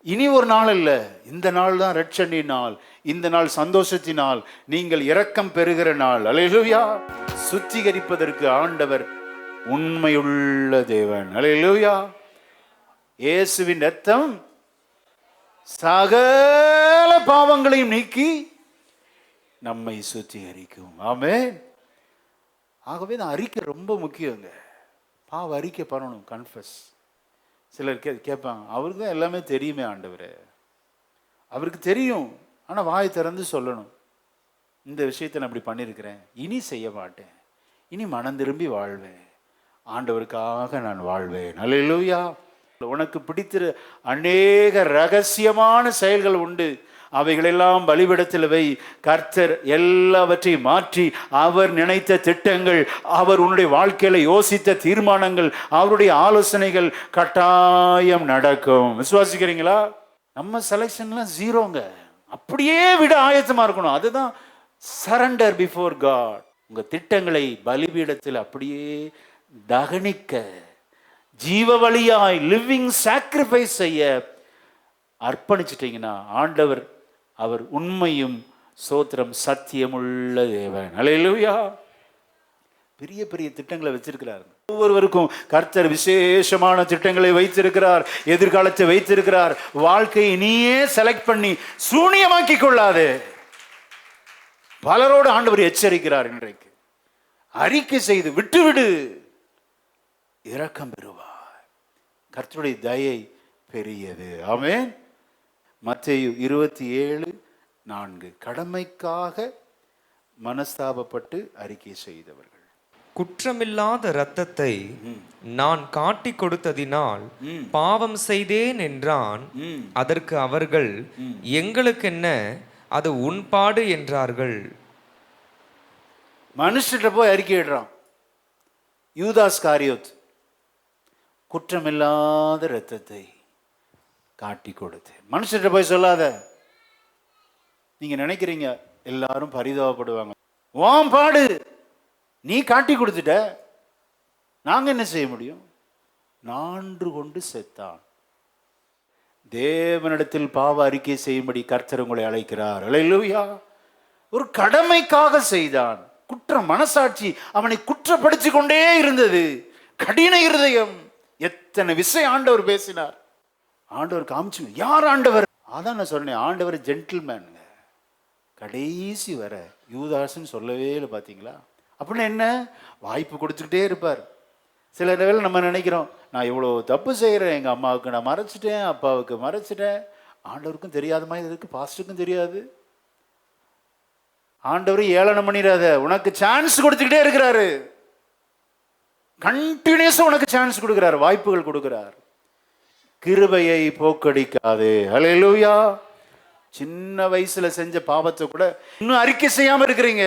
இனி ஒரு நாள் இல்லை, இந்த நாள் தான் ரட்சணின் நாள், இந்த நாள் சந்தோஷத்தினால், நீங்கள் இரக்கம் பெறுகிற நாள். அல்லேலூயா. சுத்திகரிப்பதற்கு ஆண்டவர் உண்மையுள்ள தேவன். அல்லேலூயா. இயேசுவின் இரத்தம் சகல பாவங்களையும் நீக்கி நம்மை சுத்திகரிக்கும். ஆமென். ஆகவே இந்த அறிக்கை ரொம்ப முக்கியங்க. பாவ அறிக்கை பண்ணணும், கன்ஃபஸ். சிலர் கேட்பாங்க, அவருக்கு தான் எல்லாமே தெரியுமே ஆண்டவரே. அவருக்கு தெரியும், ஆனால் வாய் திறந்து சொல்லணும். இந்த விஷயத்தை நான் இப்படி பண்ணியிருக்கிறேன், இனி செய்ய மாட்டேன், இனி மனம் திரும்பி வாழ்வேன், ஆண்டவருக்காக நான் வாழ்வேன். அல்லேலூயா. உனக்கு பிடித்திரு அநேக ரகசியமான செயல்கள் உண்டு, அவைகளெல்லாம் பலிபீடத்தில் வை. கர்த்தர் எல்லாவற்றையும் மாற்றி அவர் நினைத்த திட்டங்கள், அவர் உன்னுடைய வாழ்க்கையில யோசித்த தீர்மானங்கள், அவருடைய ஆலோசனைகள் கட்டாயம் நடக்கும். விசுவாசிக்கிறீங்களா? நம்ம செலக்ஷன்லாம் ஜீரோங்க. அப்படியே விட ஆயத்தமா இருக்கணும். அதுதான் சரண்டர் பிஃபோர் காட். உங்க திட்டங்களை பலிபீடத்தில் அப்படியே தகனிக்க, ஜீவ வழியாய் லிவிங் சாக்ரிஃபைஸ் செய்ய அர்ப்பணிச்சிட்டீங்கன்னா ஆண்டவர் அவர் உண்மையும் சோத்திரம் சத்தியமுள்ள தேவன். அல்லேலூயா. பெரிய பெரிய திட்டங்களை வச்சிருக்கிறார். ஒவ்வொருவருக்கும் கர்த்தர் விசேஷமான திட்டங்களை வைத்திருக்கிறார், எதிர்காலத்தை வைத்திருக்கிறார். வாழ்க்கையை நீயே செலக்ட் பண்ணி சூனியமாக்கி கொள்ளாதே. பலரோடு ஆண்டவர் எச்சரிக்கிறார். இன்றைக்கு அறிக்கை செய்து விட்டுவிடு, இரக்கம் பெறுவார். கர்த்தருடைய தயை பெரியது. ஆமென். மத்தேயு 27:4 கடமைக்காக மனஸ்தாபப்பட்டு அறிக்கை செய்தவர்கள். குற்றமில்லாத இரத்தத்தை நான் காட்டி கொடுத்ததினால் பாவம் செய்தேன் என்றான். அதற்கு அவர்கள், எங்களுக்கென்ன, அது உன்பாடு என்றார்கள். மனுஷர்கிட்ட போய் அறிக்கையிடுறான் யூதாஸ் காரியோத். குற்றமில்லாத இரத்தத்தை காட்டி கொடுத்து. மனுஷர்கிட்ட போய் சொல்லாத. நீங்க நினைக்கிறீங்க எல்லாரும் பரிதாபப்படுவாங்க. வாம் பாடு, நீ காட்டி கொடுத்துட்ட, நாங்க என்ன செய்ய முடியும்? நான்று கொண்டு செத்தான். தேவனிடத்தில் பாவ அறிக்கை செய்யும்படி கர்த்தர் உங்களை அழைக்கிறார். அல்லேலூயா. ஒரு கடமைக்காக செய்தான். குற்ற மனசாட்சி அவனை குற்றப்படுத்திக் கொண்டே இருந்தது. கடின இருதயம். எத்தனை விஷயம் ஆண்டவர் பேசினார். ஆண்டவர் காமிச்சுங்க, யார் ஆண்டவர்? அதான் நான் சொன்னேன், ஆண்டவர் ஜென்டில்மேனுங்க. கடைசி வர யூதாஸ்ன்னு சொல்லவே இல்லை. பார்த்தீங்களா? அப்படின்னா என்ன? வாய்ப்பு கொடுத்துக்கிட்டே இருப்பார். சில வேளை நம்ம நினைக்கிறோம், நான் இவ்வளோ தப்பு செய்கிறேன், எங்கள் அம்மாவுக்கு நான் மறைச்சிட்டேன், அப்பாவுக்கு மறைச்சிட்டேன். ஆண்டவருக்கும் தெரியாத மாதிரி இருக்கு, பாஸ்டருக்கும் தெரியாது. ஆண்டவர் ஏளனம் பண்ணிடாத, உனக்கு சான்ஸ் கொடுத்துக்கிட்டே இருக்கிறாரு. கண்டினியூஸா உனக்கு சான்ஸ் கொடுக்கிறார், வாய்ப்புகள் கொடுக்கிறார். கிருபையை போக்கடிக்காதே. அல்லேலூயா. சின்ன வயசுல செஞ்ச பாவத்தை கூட இன்னும் அறிக்கை செய்யாம இருக்கிறீங்க.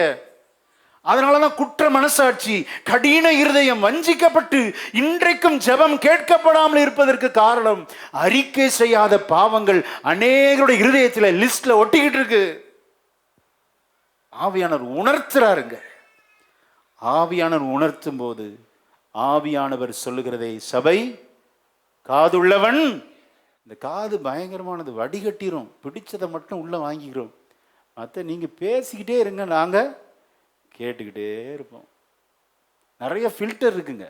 அதனாலதான் குற்ற மனசாட்சி, கடின இருதயம், வஞ்சிக்கப்பட்டு இன்றைக்கும் ஜெபம் கேட்கப்படாமல் இருப்பதற்கு காரணம் அறிக்கை செய்யாத பாவங்கள் அநேகருடைய இருதயத்தில் லிஸ்ட்ல ஒட்டிக்கிட்டு இருக்கு. ஆவியானவர் உணர்த்துறாருங்க. ஆவியானவர் உணர்த்தும் போது ஆவியானவர் சொல்லுகிறதை சபை காதுள்ளவன். இந்த காது பயங்கரமானது, வடிகட்டிரும். பிடிச்சதை மட்டும் உள்ள வாங்கிக்கிறோம். மற்ற நீங்க பேசிக்கிட்டே இருங்க, நாங்க கேட்டுக்கிட்டே இருப்போம். நிறைய ஃபில்டர் இருக்குங்க.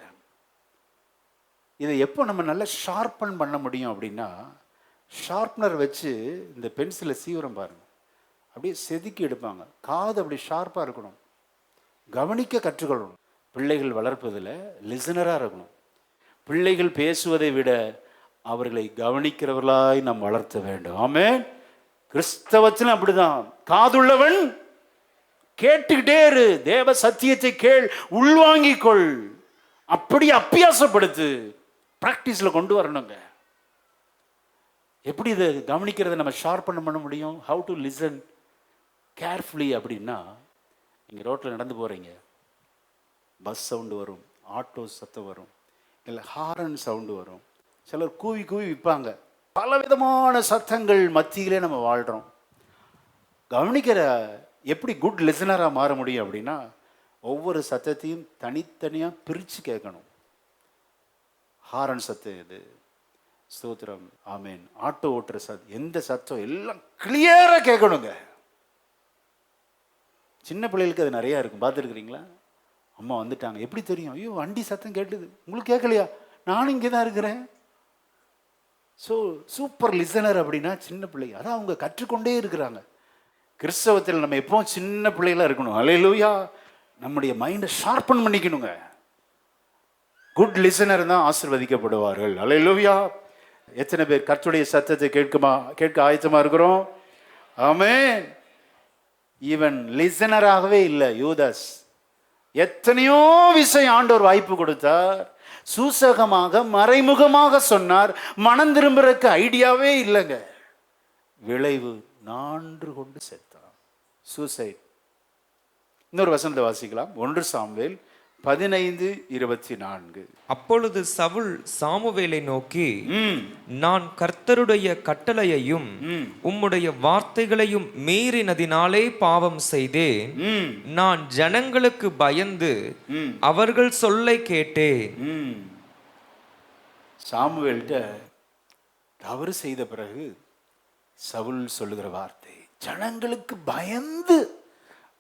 இதை எப்போ நம்ம நல்லா ஷார்பன் பண்ண முடியும் அப்படின்னா, ஷார்ப்னர் வச்சு இந்த பென்சிலை சீவிரம் பாருங்க, அப்படியே செதுக்கி எடுப்பாங்க. காது அப்படி ஷார்ப்பாக இருக்கணும். கவனிக்க கற்றுக்கொள்ளணும். பிள்ளைகள் வளர்ப்பதில் லிசனராக இருக்கணும். பிள்ளைகள் பேசுவதை விட அவர்களை கவனிக்கிறவர்களாய் நாம் வளர்த்த வேண்டும். ஆமென். கிறிஸ்தவத்திலும் அப்படிதான். காதுள்ளவன் கேட்டுக்கிட்டே இரு, தேவ சத்தியத்தை கேள், உள்வாங்கிக்கொள், அப்படி அப்பியாசப்படுத்து, பிராக்டிஸ்ல கொண்டு வரணுங்க. எப்படி இதை கவனிக்கிறத நம்ம ஷார்ப்பன் பண்ண முடியும்? ஹவு டு லிசன் கேர்ஃபுல்லி அப்படின்னா, நீங்கள் ரோட்டில் நடந்து போகிறீங்க, பஸ் சவுண்டு வரும், ஆட்டோ சத்தம் வரும், இல்லை ஹாரன் சவுண்டு வரும், சிலர் கூவி கூவி விற்பாங்க. பலவிதமான சத்தங்கள் மத்தியிலே நம்ம வாழ்கிறோம். கவனிக்கிற எப்படி குட் லிசனராக மாற முடியும் அப்படின்னா, ஒவ்வொரு சத்தத்தையும் தனித்தனியாக பிரித்து கேட்கணும். ஹாரன் சத்தம் எது, ஸ்தோத்திரம், ஆமேன், ஆட்டோ ஓட்டுற சத்தம், எந்த சத்தம், எல்லாம் கிளியராக கேட்கணுங்க. சின்ன பிள்ளைகளுக்கு அது நிறையா இருக்கும். பார்த்துருக்குறீங்களா? அம்மா வந்துட்டாங்க, எப்படி தெரியும்? ஐயோ வண்டி சத்தம் கேட்டுது, உங்களுக்கு கேட்கலையா? நானும் இங்கே தான் இருக்கிறேன். ஸோ சூப்பர் லிசனர் அப்படின்னா சின்ன பிள்ளைங்க. அதான் அவங்க கற்றுக்கொண்டே இருக்கிறாங்க. கிறிஸ்தவத்தில் நம்ம எப்பவும் சின்ன பிள்ளைகளா இருக்கணும். அல்லேலூயா. நம்முடைய மைண்டை ஷார்பன் பண்ணிக்கணுங்க. குட் லிசனர் தான் ஆசீர்வதிக்கப்படுவார்கள். அல்லேலூயா. எத்தனை பேர் கர்த்தருடைய சத்தத்தை கேட்க ஆயத்தமா இருக்கிறோம்? ஆமென். ஈவன் லிசனராகவே இல்லை யூதாஸ். எத்தனையோ விஷயம் ஆண்டவர் வாய்ப்பு கொடுத்தார், சூசகமாக மறைமுகமாக சொன்னார், மனம் திரும்புறதுக்கு ஐடியாவே இல்லைங்க. விளைவு நான்று கொண்டு செத்தான். சூசைட். இன்னொரு வசனத்தை வாசிக்கலாம். 1 சாமுவேல் 15:24. அப்பொழுது சவுல் சாமுவேலை நோக்கி, நான் கர்த்தருடைய கட்டளையையும் உம்முடைய வார்த்தைகளையும் மீறினதினாலே பாவம் செய்தேன். நான் ஜனங்களுக்கு பயந்து அவர்கள் சொல்லை கேட்டேன். சாமுவேல்கிட்ட தவறு செய்த பிறகு சவுல் சொல்லுகிற வார்த்தை, ஜனங்களுக்கு பயந்து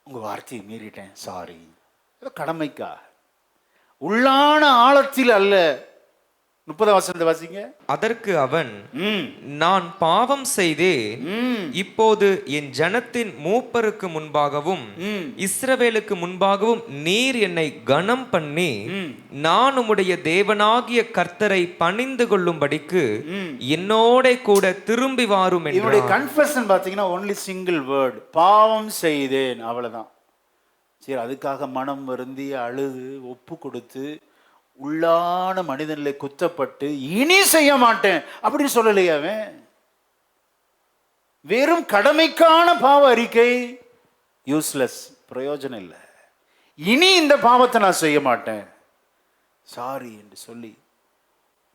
உங்க வார்த்தையை மீறிட்டேன், சாரி. கடமைக்கா, உள்ளான ஆழத்தில் அல்ல. 30 வசனத்தை வாசிங்க. அதற்கு அவன், நான் பாவம் செய்தேன். இப்போது என் ஜனத்தின் மூப்பருக்கு முன்பாகவும் இஸ்ரவேலுக்கு முன்பாகவும் நீர் என்னை கனம் பண்ணி நான் உம்முடைய தேவனாகிய கர்த்தரை பணிந்து கொள்ளும்படிக்கு என்னோட கூட திரும்பி வாரும் என்றார். கன்ஃபெஷன் பாத்தீங்கன்னா ஒன்லி சிங்கிள் வேர்ட், பாவம் செய்தேன், அவ்வளவுதான். சரி, அதுக்காக மனம் வருந்தி அழுது ஒப்பு கொடுத்து உள்ளான மனிதனில் குத்தப்பட்டு இனி செய்ய மாட்டேன் அப்படின்னு சொல்லலையே அவன். வெறும் கடமைக்கான பாவ அறிக்கை, யூஸ்லெஸ், பிரயோஜனம் இல்லை. இனி இந்த பாவத்தை நான் செய்ய மாட்டேன், சாரி என்று சொல்லி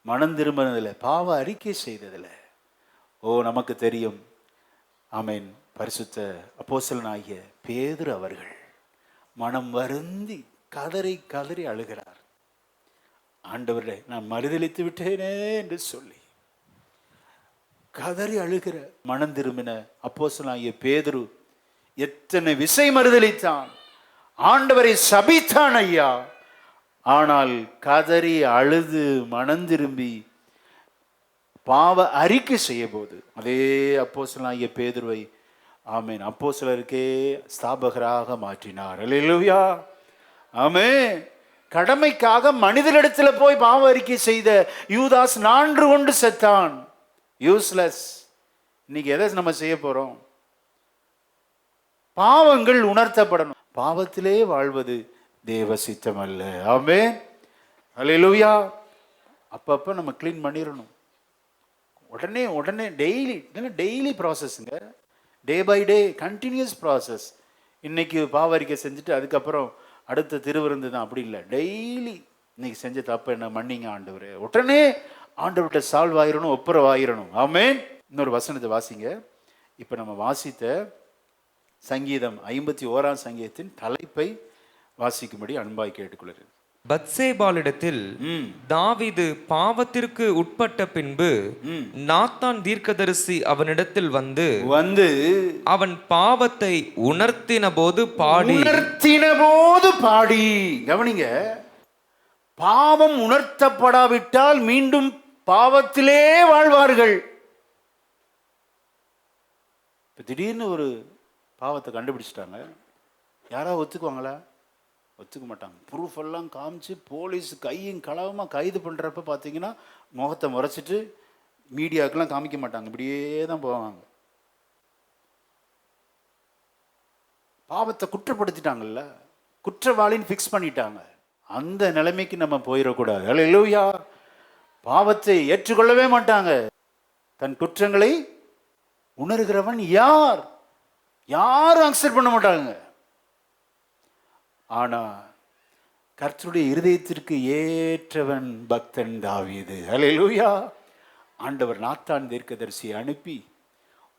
மனம் திரும்பினதில், பாவ அறிக்கை செய்ததில், நமக்கு தெரியும். ஆமென். பரிசுத்த அப்போஸ்தலனாகிய பேதுரு அவர்கள் மனம் வருந்தி கதறி கதறி அழுகிறார். ஆண்டவரே, நான் மறுதலித்து விட்டேனே என்று சொல்லி கதறி அழுகிற மனம் திரும்பின அப்போஸ்தலனாகிய பேதுரு எத்தனை விசை மறுதலித்தான், ஆண்டவரை சபித்தான் ஐயா. ஆனால் கதறி அழுது மனம் திரும்பி பாவ அறிக்கை செய்ய போது அதே அப்போஸ்தலனாகிய பேதுருவை ஆமென் அப்போஸ்தலருக்கே ஸ்தாபகராக மாற்றினார். அல்லேலூயா. ஆமென். கடமைக்காக மனிதனிடத்துல போய் பாவ அறிக்கை செய்த யூதாஸ் நான்று கொண்டு செத்தான். யூஸ்லெஸ். இன்னைக்கு எதை நம்ம செய்ய போறோம்? பாவங்கள் உணர்த்தப்படணும். பாவத்திலே வாழ்வது தேவ சித்தம் அல்ல. ஆமென். அல்லேலூயா. அப்பப்ப நம்ம கிளீன் பண்ணிடணும். உடனே டெய்லி ப்ராசஸ்ங்க. Day by day continuous process. இன்னைக்கு பாவரிக்கை செஞ்சுட்டு அதுக்கப்புறம் அடுத்த திருவிருந்து தான், அப்படி இல்லை. டெய்லி இன்னைக்கு செஞ்ச தப்பு என்ன, மன்னிங்க ஆண்டவரே. உடனே ஆண்டவர்கிட்ட சால்வ் ஆயிரணும், ஒப்புரவாயிரணும். ஆமென். இன்னொரு வசனத்தை வாசிங்க. இப்போ நம்ம வாசித்த சங்கீதம் 51ஆம் சங்கீதத்தின் தலைப்பை வாசிக்கும்படி அன்பாய் கேட்டுக்கொள்கிறேன். பத்சேபாளிடத்தில் தாவீது பாவத்திற்கு உட்பட்ட பின்பு நாத்தான் தீர்க்கதரிசி அவனிடத்தில் வந்து அவன் பாவத்தை உணர்த்தின போது பாடி. கவனிங்க, பாவம் உணர்த்தப்படாவிட்டால் மீண்டும் பாவத்திலே வாழ்வார்கள். திடீர்னு ஒரு பாவத்தை கண்டுபிடிச்சிட்டாங்க, யாராவது ஒத்துக்குவாங்களா? ஒத்துக்க மாட்டாங்க. ப்ரூஃப் எல்லாம் காமிச்சு போலீஸ் கையும் களவமாக கைது பண்ணுறப்ப பார்த்தீங்கன்னா முகத்தை முறைச்சிட்டு மீடியாவுக்கெல்லாம் காமிக்க மாட்டாங்க, இப்படியே தான் போவாங்க. பாவத்தை குற்றப்படுத்திட்டாங்கல்ல, குற்றவாளின்னு ஃபிக்ஸ் பண்ணிட்டாங்க. அந்த நிலைமைக்கு நம்ம போயிடக்கூடாது. அல்லேலூயா. பாவத்தை ஏற்றுக்கொள்ளவே மாட்டாங்க. தன் குற்றங்களை உணர்கிறவன் யாரும் அக்செப்ட் பண்ண மாட்டாங்க. ஆனா கர்த்தருடைய இருதயத்திற்கு ஏற்றவன் பக்தன் தாவீது. அல்லேலூயா. ஆண்டவர் நாத்தான் தீர்க்கதரிசியை அனுப்பி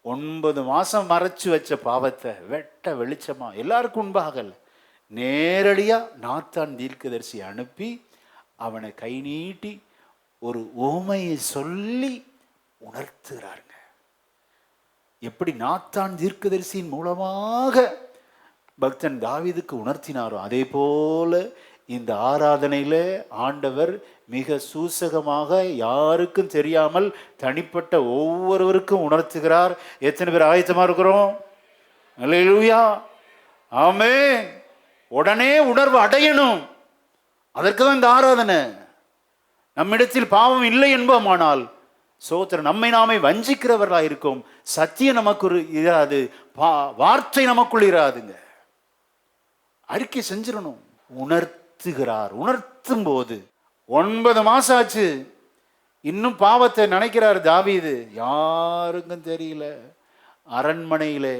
9 மாசம் மறைச்சு வச்ச பாவத்தை வெட்ட வெளிச்சமா எல்லாருக்கும் முன்பாக நேரடியா நாத்தான் தீர்க்கதரிசியை அனுப்பி அவனை கை நீட்டி ஒரு உவமையை சொல்லி உணர்த்துகிறாருங்க. எப்படி நாத்தான் தீர்க்கதரிசியின் மூலமாக பக்தன் தாவீதுக்கு உணர்த்தினாரோ அதே போல இந்த ஆராதனையில ஆண்டவர் மிக சூசகமாக யாருக்கும் தெரியாமல் தனிப்பட்ட ஒவ்வொருவருக்கும் உணர்த்துகிறார். எத்தனை பேர் ஆயத்தமா இருக்கிறோம்? அல்லேலூயா, ஆமென். உடனே உணர்வு அடையணும். அதற்கு தான் இந்த ஆராதனை. நம்மிடத்தில் பாவம் இல்லை என்போமானால் சோத்திரம், நம்மை நாமே வஞ்சிக்கிறவர்களாக இருக்கும். சத்தியம் நமக்கு இராது, வார்த்தை நமக்குள் இராதுங்க. அறிக்கை செஞ்சிடணும். உணர்த்துகிறார். உணர்த்தும் போது 9 மாசம் ஆச்சு, இன்னும் பாவத்தை நினைக்கிறார் தாவீது. யாருக்கும் தெரியல. அரண்மனையிலே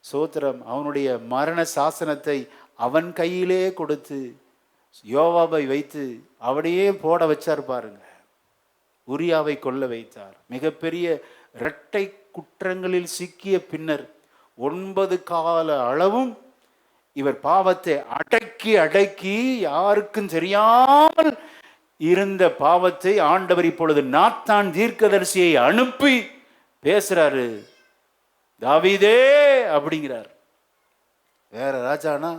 சோத்திரம் அவனுடைய மரண சாசனத்தை அவன் கையிலே கொடுத்து யோவாபை வைத்து அவனையே போட வச்சார் பாருங்க. உரியாவை கொல்ல வைத்தார். மிகப்பெரிய இரட்டை குற்றங்களில் சிக்கிய பின்னர் 9 கால அளவும் இவர் பாவத்தை அடக்கி அடக்கி யாருக்கும் தெரியாமல் இருந்த பாவத்தை ஆண்டவர் இப்பொழுது நாத்தான் தீர்க்கதரிசியை அனுப்பி பேசுறாரு. தாவீதே அப்படிங்கிறார். வேற ராஜானா,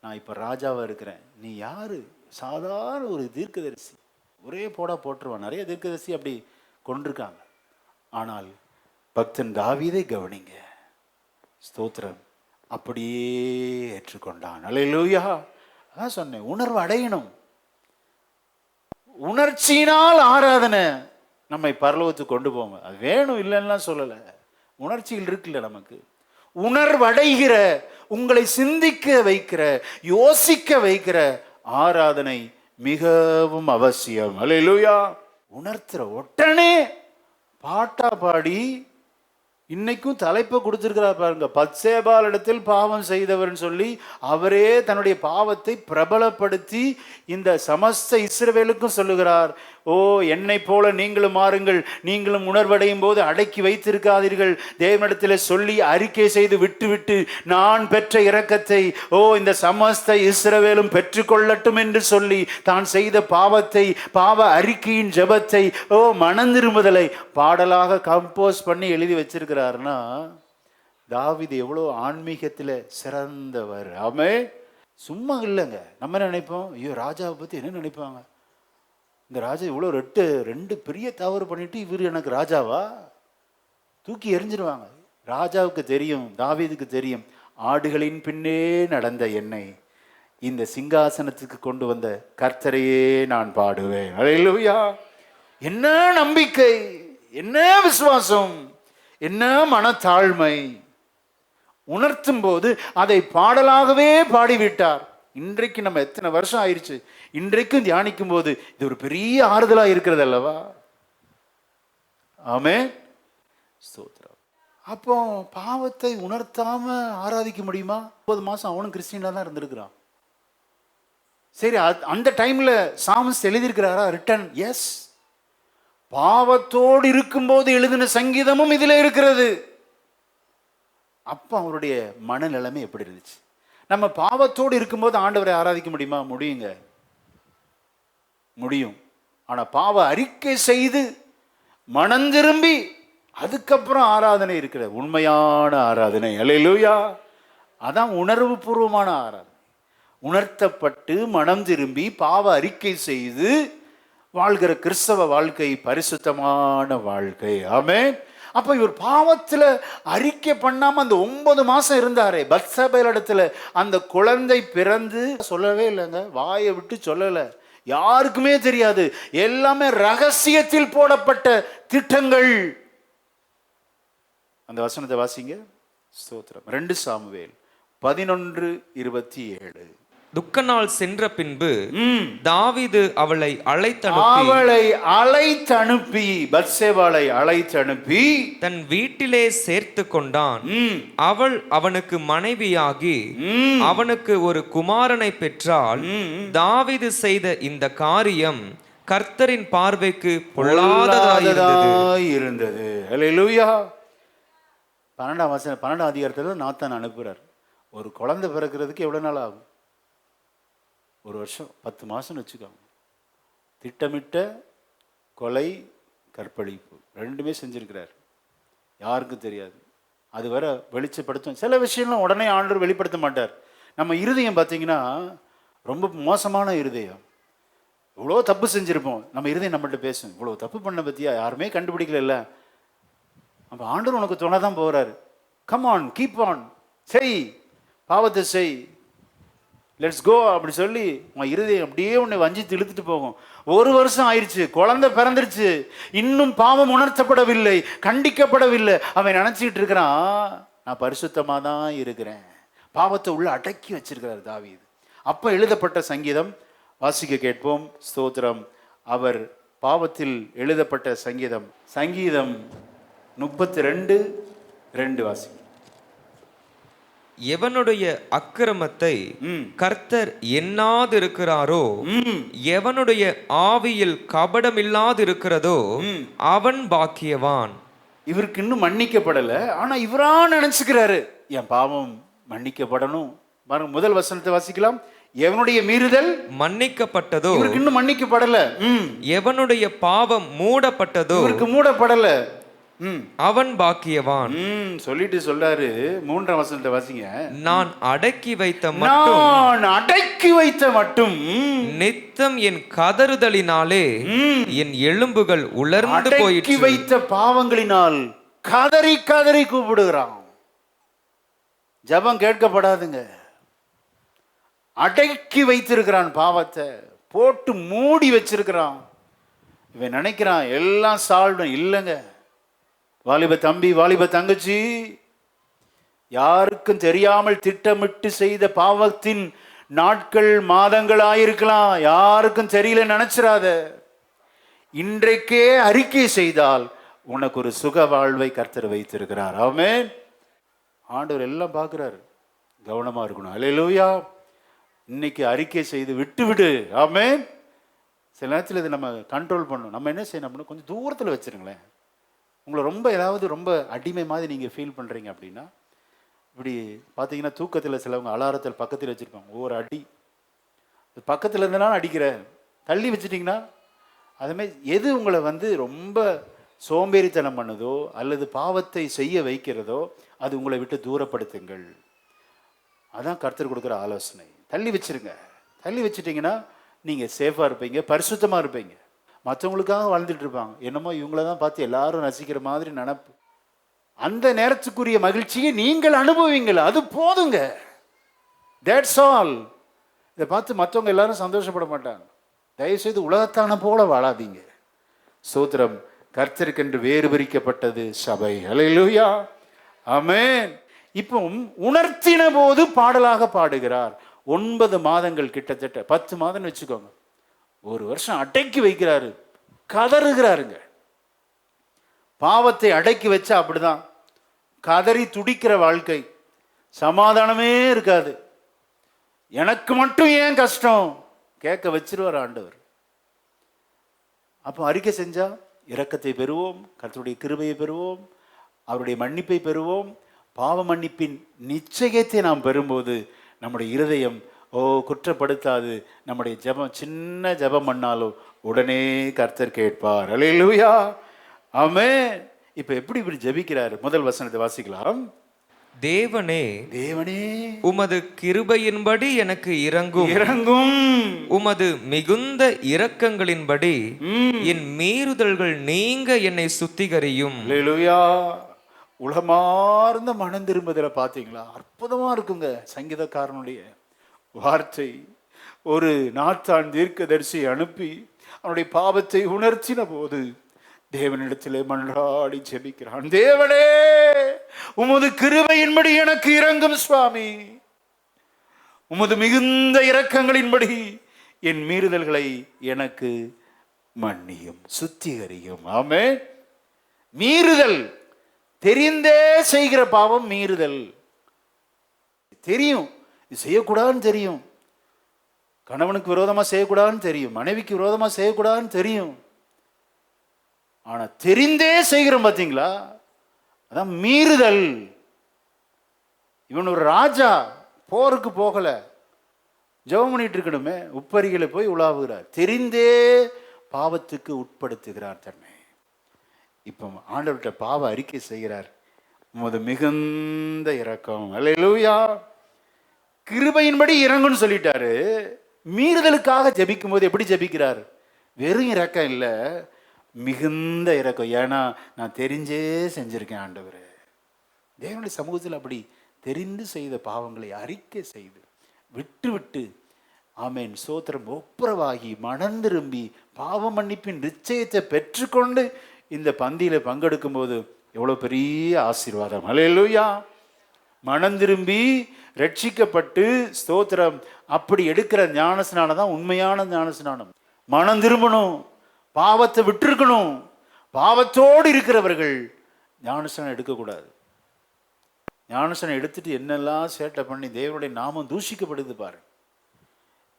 நான் இப்ப ராஜாவா இருக்கிறேன், நீ யாரு? சாதாரண ஒரு தீர்க்கதரிசி. ஒரே போட்டுருவான். நிறைய தீர்க்கதரிசி அப்படி கொண்டிருக்காங்க. ஆனால் பக்தன் தாவீதை கவனிங்க. ஸ்தோத்திரம், அப்படியே ஏற்றுக்கொண்டான். அல்லேலூயா. அதான் சொன்னேன், உணர்வு அடையணும். உணர்ச்சியினால் ஆராதனை நம்மை பரலோகத்துக்கு கொண்டு போங்க. அது வேணும் இல்லைன்னா சொல்லலை. உணர்ச்சிகள் இருக்குல்ல நமக்கு. உணர்வடைகிற, உங்களை சிந்திக்க வைக்கிற, யோசிக்க வைக்கிற ஆராதனை மிகவும் அவசியம். அல்லேலூயா. உணர்த்துற உடனே பாட்டா பாடி இன்னைக்கும் தலைப்பை கொடுத்திருக்கிறார் பாருங்க. பத்சேபாள் இடத்தில் பாவம் செய்தவர்னு சொல்லி அவரே தன்னுடைய பாவத்தை பிரபலப்படுத்தி இந்த சமஸ்த இஸ்ரவேலுக்கும் சொல்லுகிறார். ஓ, என்னை போல நீங்களும் மாறுங்கள், நீங்களும் உணர்வடையும் போது அடக்கி வைத்திருக்காதீர்கள், தேவனிடத்தில் சொல்லி அறிக்கை செய்து விட்டு நான் பெற்ற இரக்கத்தை இந்த சமஸ்த இஸ்ரவேலும் பெற்றுக்கொள்ளட்டும் என்று சொல்லி தான் செய்த பாவத்தை, பாவ அறிக்கையின் ஜெபத்தை, மனந்திரும்புதலை பாடலாக கம்போஸ் பண்ணி எழுதி வச்சிருக்கிறார்னா தாவீது எவ்வளோ ஆன்மீகத்தில் சிறந்தவர். ஆமென். சும்மா இல்லைங்க. நம்ம நினைப்போம், ஐயோ ராஜாவை பற்றி என்ன நினைப்பாங்க, இந்த ராஜா இவ்வளோ ரெண்டு பெரிய தவறு பண்ணிட்டு இவர் எனக்கு ராஜாவா? தூக்கி எறிஞ்சிருவாங்க. ராஜாவுக்கு தெரியும், தாவீதுக்கு தெரியும், ஆடுகளின் பின்னே நடந்த என்னை இந்த சிங்காசனத்துக்கு கொண்டு வந்த கர்த்தரையே நான் பாடுவேன். அல்லேலூயா. என்ன நம்பிக்கை, என்ன விசுவாசம், என்ன மனத்தாழ்மை. உணர்த்தும் போது அதை பாடலாகவே பாடிவிட்டார். இன்றைக்கு நம்ம எத்தனை வருஷம் ஆயிடுச்சு, இன்றைக்கும் தியானிக்கும் போது இது ஒரு பெரிய ஆறுதலா இருக்கிறது அல்லவா? ஆமென். ஸ்தோத்திரம். அப்போ பாவத்தை உணர்த்தாம ஆராதிக்க முடியுமா? 30 மாசம் அவனும் கிறிஸ்டியனா தான் இருந்திருக்கிறான். சரி, அந்த டைம்ல சாம்ஸ் எழுதியிருக்கிறாரா? Return, S. பாவத்தோடு இருக்கும்போது எழுதின சங்கீதமும் இதுல இருக்கிறது. அப்ப அவருடைய மனநிலைமை எப்படி இருந்துச்சு? நம்ம பாவத்தோடு இருக்கும்போது ஆண்டவரை ஆராதிக்க முடியுமா? முடியுங்க, முடியும். ஆனா பாவ அறிக்கை செய்து மனம் திரும்பி அதுக்கப்புறம் ஆராதனை இருக்கிற உண்மையான ஆராதனை. அல்லேலூயா. அதான் உணர்வு பூர்வமான ஆராதனை. உணர்த்தப்பட்டு மனம் திரும்பி பாவ அறிக்கை செய்து வாழ்கிற கிறிஸ்தவ வாழ்க்கை பரிசுத்தமான வாழ்க்கை. ஆமென். அப்ப இவர் பாவத்துல அறிக்கை பண்ணாம அந்த 9 மாசம் இருந்தாரே பத்சேபாள் இடத்துல, அந்த குழந்தை பிறந்து சொல்லவே இல்லைங்க, வாயை விட்டு சொல்லல, யாருக்குமே தெரியாது, எல்லாமே ரகசியத்தில் போடப்பட்ட திட்டங்கள். அந்த வசனத்தை வாசிங்க. ஸ்தோத்திரம். 2 சாமுவேல் 11:27. துக்க நாள் சென்ற பின்பு தாவீது அவளை அழைத்தனுப்பி பத்சேபாளை அழைத்தனுப்பி தன் வீட்டிலே சேர்த்து கொண்டான். அவள் அவனுக்கு மனைவியாகி அவனுக்கு ஒரு குமாரனை பெற்றால், தாவீது செய்த இந்த காரியம் கர்த்தரின் பார்வைக்கு பொல்லாததாயிருந்தது. அல்லேலூயா. 12ஆம் அதிகாரத்துல நாத்தான் அனுப்புறார். ஒரு குழந்தை பிறக்கிறதுக்கு எவ்வளவு நாள் ஆகும்? 1 வருஷம் 10 மாசம்னு வச்சுக்கோங்க. திட்டமிட்ட கொலை, கற்பழிப்பு ரெண்டுமே செஞ்சிருக்கிறார். யாருக்கும் தெரியாது. அது வர வெளிச்சப்படுத்தும். சில விஷயம்லாம் உடனே ஆண்டவர் வெளிப்படுத்த மாட்டார். நம்ம இருதயம் பார்த்தீங்கன்னா ரொம்ப மோசமான இருதயம். இவ்வளோ தப்பு செஞ்சிருப்போம், நம்ம இருதயம் நம்மள்ட்ட பேசும், இவ்வளோ தப்பு பண்ண பற்றியா யாருமே கண்டுபிடிக்கல. அப்போ ஆண்டவர் உனக்கு துணை தான் போகிறாரு. கம் ஆன், கீப் ஆன், செய், பாவத்தை செய், லெட்ஸ் கோ அப்படி சொல்லி உன் இருதயம் அப்படியே உன்னை வஞ்சித்து இழுத்துட்டு போகும். 1 வருஷம் ஆயிடுச்சு, குழந்தை பிறந்துருச்சு, இன்னும் பாவம் உணர்த்தப்படவில்லை, கண்டிக்கப்படவில்லை. அவன் நினைச்சிட்டு இருக்கிறான், நான் பரிசுத்தமா தான் இருக்கிறேன். பாவத்தை உள்ள அடக்கி வச்சிருக்கிறார் தாவீது. அப்ப எழுதப்பட்ட சங்கீதம் வாசிக்க கேட்போம். ஸ்தோத்திரம். அவர் பாவத்தில் எழுதப்பட்ட சங்கீதம், சங்கீதம் 32:2 வாசி. எவனுடைய அக்கிரமத்தை கர்த்தர் எண்ணாதிருக்கிறாரோ, எவனுடைய ஆவியில் கபடமில்லாதிருக்கிறதோ அவன் பாக்கியவான். இவருக்கு இன்னும் மன்னிக்கப்படல, ஆனா இவரா நினைச்சுக்கிறாரு என் பாவம் மன்னிக்கப்படணும். பாருங்க, முதல் வசனத்தை வாசிக்கலாம். எவனுடைய மீறுதல் மன்னிக்கப்பட்டதோ, இவருக்கு இன்னும் மன்னிக்கப்படல. எவனுடைய பாவம் மூடப்பட்டதோ, இவருக்கு மூடப்படல, அவன் பாக்கியவான். சொல்லிட்டு சொல்றாரு. 3ஆம் வசனத்தை வாசிங்க. நான் அடக்கி வைத்த மட்டும், நான் அடக்கி வைத்த மட்டும் நித்தம் என் கதறுதலினாலே என் எலும்புகள் உலர்ந்து போயிற்று. அடக்கி வைத்த பாவங்களினால் கதறி கதறி கூப்பிடுகிறான். ஜெபம் கேட்கப்படாதுங்க. அடக்கி வைத்திருக்கிறான், பாவத்தை போட்டு மூடி வச்சிருக்கிறான். இவன் நினைக்கிறான் எல்லாம் சால்வ். இல்லைங்க வாலிப தம்பி, வாலிப தங்கச்சி, யாருக்கும் தெரியாமல் திட்டமிட்டு செய்த பாவத்தின் நாட்கள் மாதங்கள் ஆயிருக்கலாம், யாருக்கும் தெரியல நினைச்சிராத. இன்றைக்கே அறிக்கை செய்தால் உனக்கு ஒரு சுக வாழ்வை கர்த்தர் வைத்திருக்கிறார். ஆமென். ஆண்டவர் எல்லாம் பார்க்கிறாரு, கவனமா இருக்கணும். அல்லேலூயா. இன்னைக்கு அறிக்கை செய்து விட்டு விடு. ஆமென். சில நேரத்தில் இது நம்ம கண்ட்ரோல் பண்ணணும். நம்ம என்ன செய்யணும் அப்படின்னா, கொஞ்சம் தூரத்தில் வச்சிருங்களேன். உங்களை ரொம்ப ஏதாவது ரொம்ப அடிமை மாதிரி நீங்கள் ஃபீல் பண்ணுறீங்க அப்படின்னா, இப்படி பார்த்தீங்கன்னா தூக்கத்தில் சிலவங்க அலாரத்தில் பக்கத்தில் வச்சுருப்பாங்க. ஒவ்வொரு அடி பக்கத்தில் இருந்தனாலும் அடிக்கிற, தள்ளி வச்சுட்டிங்கன்னா அதுமாதிரி எது உங்களை ரொம்ப சோம்பேறித்தனம் பண்ணுதோ அல்லது பாவத்தை செய்ய வைக்கிறதோ அது உங்களை விட்டு தூரப்படுத்துங்கள். அதான் கர்த்தர் கொடுக்குற ஆலோசனை. தள்ளி வச்சிருங்க. தள்ளி வச்சுட்டிங்கன்னா நீங்கள் சேஃபாக இருப்பீங்க, பரிசுத்தமாக இருப்பீங்க. மற்றவங்களுக்காக வாழ்ந்துட்டு இருப்பாங்க, என்னமோ இவங்கள தான் பார்த்து எல்லாரும் ரசிக்கிற மாதிரி நினப்பு. அந்த நேரத்துக்குரிய மகிழ்ச்சியை நீங்கள் அனுபவிங்கள், அது போதுங்க. That's all. இதை பார்த்து மற்றவங்க எல்லாரும் சந்தோஷப்பட மாட்டாங்க. தயவுசெய்து உலகத்தான போல வாழாதீங்க. ஸ்தோத்திரம். கர்த்தருக்கென்று வேறு பிரிக்கப்பட்டது சபை. அல்லேலூயா. ஆமென். இப்போ உணர்த்தின போது பாடலாக பாடுகிறார். 9 மாதங்கள், கிட்டத்தட்ட 10 மாதம் வச்சுக்கோங்க, 1 வருஷம் அடக்கி வைக்கிறாரு, கதறுகிறாருங்க. பாவத்தை அடக்கி வச்சா அப்படிதான், கதறி துடிக்கிற வாழ்க்கை, சமாதானமே இருக்காது. எனக்கு மட்டும் ஏன் கஷ்டம் கேட்க வச்சிருவார் ஆண்டவர். அப்போ அறிக்கை செஞ்சா இரக்கத்தை பெறுவோம், கர்த்தருடைய கிருபையை பெறுவோம், அவருடைய மன்னிப்பை பெறுவோம். பாவ மன்னிப்பின் நிச்சயத்தை நாம் பெறும்போது நம்முடைய இருதயம் குற்றப்படுத்தாது. நம்முடைய ஜெபம், சின்ன ஜெபம் பண்ணாலும் உடனே கர்த்தர் கேட்பார். அல்லேலூயா. ஆமென். இப்போ எப்படி இப்படி ஜெபிக்கிறார்? முதல் வசனத்தை வாசிக்கலாம். தேவனே, தேவனே, உமது கிருபையின்படி எனக்கு இறங்கும், உமது மிகுந்த இரக்கங்களின்படி என் மீறுதல்கள் நீங்க என்னை சுத்திகரியும். அல்லேலூயா. உளமார்ந்த மனம் திரும்புதல பார்த்தீங்களா? அற்புதமா இருக்குங்க சங்கீதக்காரனுடைய வார்த்தை. ஒரு நாத்தான் தீர்க்கதரிசியை அனுப்பி அவனுடைய பாவத்தை உணர்த்தின போது தேவனிடத்திலே மன்றாடி ஜெபிக்கிறான். தேவனே, உமது கிருபையின்படி எனக்கு இரங்கும் சுவாமி, உமது மிகுந்த இரக்கங்களின்படி என் மீறுதல்களை எனக்கு மன்னியும், சுத்திகரியும். ஆமென். மீறுதல், தெரிந்தே செய்கிற பாவம் மீறுதல். தெரியும் இது செய்யக்கூடாதுன்னு தெரியும், கணவனுக்கு விரோதமா செய்யக்கூடாதுன்னு தெரியும், மனைவிக்கு விரோதமா செய்யக்கூடாதுன்னு தெரியும், ஆனா தெரிந்தே செய்கிறோம் பார்த்தீங்களா, அதான் மீறுதல். இவன் ஒரு ராஜா, போருக்கு போகல, ஜெபம் பண்ணிட்டு இருக்கணுமே, உப்பரிகளை போய் உலாவுகிறார், தெரிந்தே பாவத்துக்கு உட்படுத்துகிறார் தன்னை. இப்போ ஆண்டவர்கிட்ட பாவ அறிக்கை செய்கிறார். உமது மிகுந்த இரக்கம். அல்லேலூயா. கிருபையின்படி இறங்குன்னு சொல்லிட்டாரு. மீறுதலுக்காக ஜெபிக்கும் போது எப்படி ஜெபிக்கிறார்? வெறும் இரக்கம் இல்லை, மிகுந்த இரக்கம். ஏன்னா நான் தெரிஞ்சே செஞ்சிருக்கேன் ஆண்டவரே, தேவனுடைய சமூகத்தில் அப்படி தெரிந்து செய்த பாவங்களை அறிக்கை செய்து விட்டு ஆமேன் சோத்திரம் ஒப்புரவாகி மனம் திரும்பி பாவ மன்னிப்பின் நிச்சயத்தை பெற்றுக்கொண்டு இந்த பந்தியில் பங்கெடுக்கும் போது எவ்வளோ பெரிய ஆசீர்வாதம். அல்லேலூயா. மனம் திரும்பி ரட்சிக்கப்பட்டு ஸ்தோத்திரம் அப்படி எடுக்கிற ஞானஸ்நானம் தான் உண்மையான ஞானஸ்நானம். மனம் திரும்பணும், பாவத்தை விட்டுருக்கணும். பாவத்தோடு இருக்கிறவர்கள் ஞானஸ்நானம் எடுக்கக்கூடாது. ஞானஸ்நானம் எடுத்துட்டு என்னெல்லாம் சேட்டை பண்ணி தேவனுடைய நாமம் தூஷிக்கப்படுது பாரு.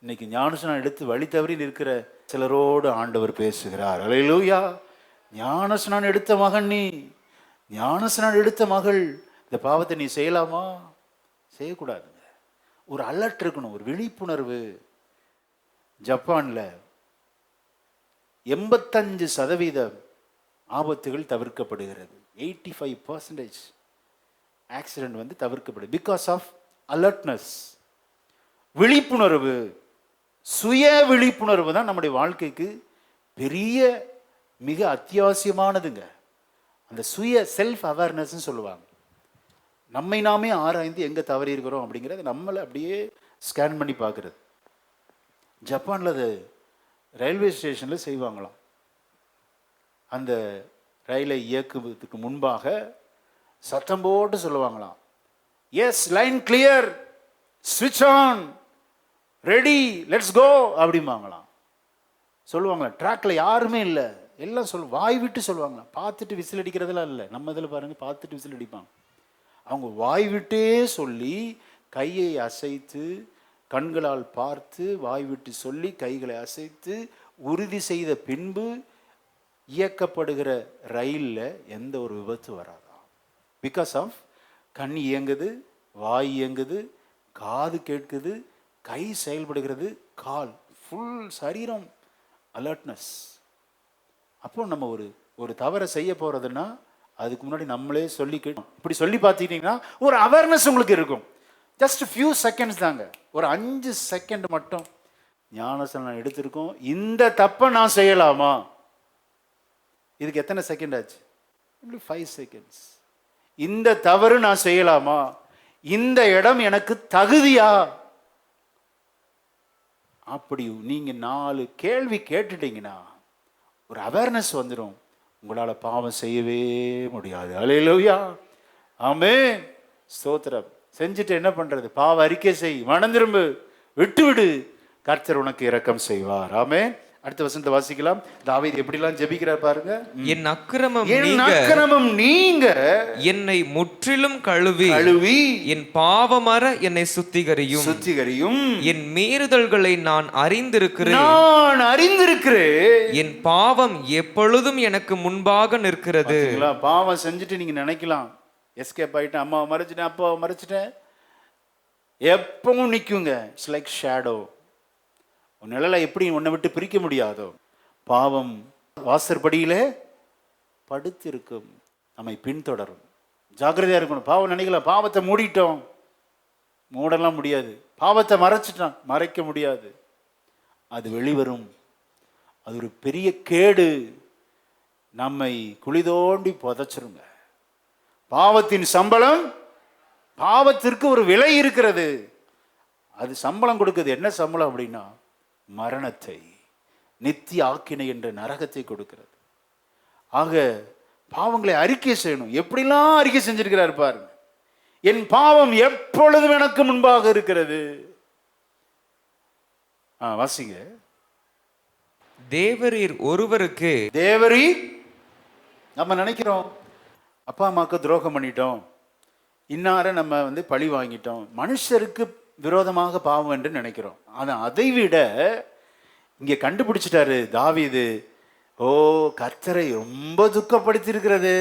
இன்னைக்கு ஞானஸ்நானம் எடுத்து வழி தவறி நிற்கிற சிலரோடு ஆண்டவர் பேசுகிறார். அல்லேலூயா. ஞானஸ்நானம் எடுத்த மகன் நீ, ஞானஸ்நானம் எடுத்த மகள், இந்த பாவத்தை நீ செய்யலாமா? செய்யக்கூடாதுங்க. ஒரு அலர்ட் இருக்கணும், ஒரு விழிப்புணர்வு. ஜப்பானில் 85% ஆபத்துகள் தவிர்க்கப்படுகிறது. 85% ஆக்சிடென்ட் வந்து தவிர்க்கப்படுது. Because of alertness. விழிப்புணர்வு, சுய விழிப்புணர்வு தான் நம்முடைய வாழ்க்கைக்கு பெரிய மிக அத்தியாவசியமானதுங்க. அந்த சுய செல்ஃப் அவேர்னஸ்ன்னு சொல்லுவாங்க. நம்மை நாமே ஆராய்ந்து எங்கே தவறி இருக்கிறோம் அப்படிங்கிறத நம்மளை அப்படியே ஸ்கேன் பண்ணி பார்க்குறது. ஜப்பானில் அது ரயில்வே ஸ்டேஷனில் செய்வாங்களாம். அந்த ரயிலை இயக்குவதற்கு முன்பாக சத்தம் போட்டு சொல்லுவாங்களாம், எஸ் லைன் கிளியர், ஸ்விட்ச் ஆன், ரெடி, லெட்ஸ் கோ அப்படிம்பாங்களாம். சொல்லுவாங்களாம். ட்ராக்ல யாருமே இல்லை, எல்லாம் வாய் விட்டு சொல்லுவாங்களாம். பார்த்துட்டு விசில் அடிக்கிறதுலாம் இல்லை. நம்ம இதில் பாருங்க, பார்த்துட்டு விசில் அடிப்பாங்க. அவங்க வாய் விட்டே சொல்லி கையை அசைத்து கண்களால் பார்த்து வாய் விட்டு சொல்லி கைகளை அசைத்து உறுதி செய்த பின்பு இயக்கப்படுகிற ரயிலில் எந்த ஒரு விபத்து வராதாம். பிகாஸ் ஆஃப் கண் இயங்குது, வாய் இயங்குது, காது கேட்குது, கை செயல்படுகிறது, கால் ஃபுல் சரீரம் அலர்ட்னஸ். அப்போ நம்ம ஒரு தவறை செய்ய போகிறதுன்னா அதுக்கு முன்னாடி நம்மளே சொல்லிக்கணும். இப்படி சொல்லி பார்த்துக்கிட்டிங்கன்னா ஒரு அவேர்னஸ் உங்களுக்கு இருக்கும். ஜஸ்ட் ஃபியூ செகண்ட்ஸ் தாங்க, ஒரு 5 செகண்ட் மட்டும் ஞானஸ்நானம் எடுத்திருக்கோம். இந்த தப்பை நான் செய்யலாமா? இதுக்கு எத்தனை செகண்ட் ஆச்சு? 5 செகண்ட்ஸ். இந்த தவறு நான் செய்யலாமா? இந்த இடம் எனக்கு தகுதியா? அப்படி நீங்க 4 கேள்வி கேட்டுட்டீங்கன்னா ஒரு அவேர்னஸ் வந்துடும். உங்களால் பாவம் செய்யவே முடியாது. அல்லேலூயா. ஆமென். ஸ்தோத்திரம். செஞ்சுட்டு என்ன பண்றது? பாவ அறிக்கை செய், மனம் திரும்பு, விட்டுவிடு, கர்த்தர் உனக்கு இரக்கம் செய்வார். ஆமென். அடுத்த வசனத்தை வாசிக்கலாம். தாவீது எப்படிலாம் ஜெபிக்கிறார் பாருங்க. என் அக்கிரமம் நீங்க என்னை முற்றிலும் கழுவி என் பாவமற என்னை சுத்திகரியும் என் மீறுதல்களை நான் அறிந்திருக்கிறேன் என் பாவம் எப்பொழுதும் எனக்கு முன்பாக நிற்கிறது. பாவம் செஞ்சுட்டு நீங்க நினைக்கலாம், எஸ்கேப் ஆயிட்டேன், அம்மாவை மறைச்சிட்டேன், அப்பாவை மறைச்சிட்டேன், எப்பவும் நிற்குங்க. It's like shadow. உன் நிழலை எப்படி உன்னை விட்டு பிரிக்க முடியாதோ, பாவம் வாசற்படியிலே படுத்திருக்கும், நம்மை பின்தொடரும். ஜாக்கிரதையா இருக்கணும். பாவம் நினைக்கலாம், பாவத்தை மூடிட்டோம், மூடலாம் முடியாது. பாவத்தை மறைச்சிட்டான், மறைக்க முடியாது. அது வெளிவரும். அது ஒரு பெரிய கேடு, நம்மை குழி தோண்டி புதைச்சிருங்க. பாவத்தின் சம்பளம், பாவத்திற்கு ஒரு விலை இருக்கிறது. அது சம்பளம் கொடுக்குது. என்ன சம்பளம் அப்படின்னா மரணத்தை, நித்திய ஆக்கினை என்ற நரகத்தை கொடுக்கிறது. ஆக பாவங்களை அறிக்கை செய்யணும். எப்படிலாம் அறிக்கை செஞ்சிருக்கிறார் பாருங்க. என் பாவம் எப்பொழுதும் எனக்கு முன்பாக இருக்கிறது. வாசிங்க. தேவரீர் ஒருவருக்கு, தேவரீர் நம்ம நினைக்கிறோம் அப்பா அம்மாவுக்கு துரோகம் பண்ணிட்டோம், இன்னார நம்ம பழி வாங்கிட்டோம், மனுஷருக்கு விரோதமாக பாவம் என்று நினைக்கிறோம். ஆனால் அதை விட இங்கே கண்டுபிடிச்சிட்டாரு தாவீது. ஓ, கர்த்தரை ரொம்ப துக்கப்படுத்தி இருக்கிறது.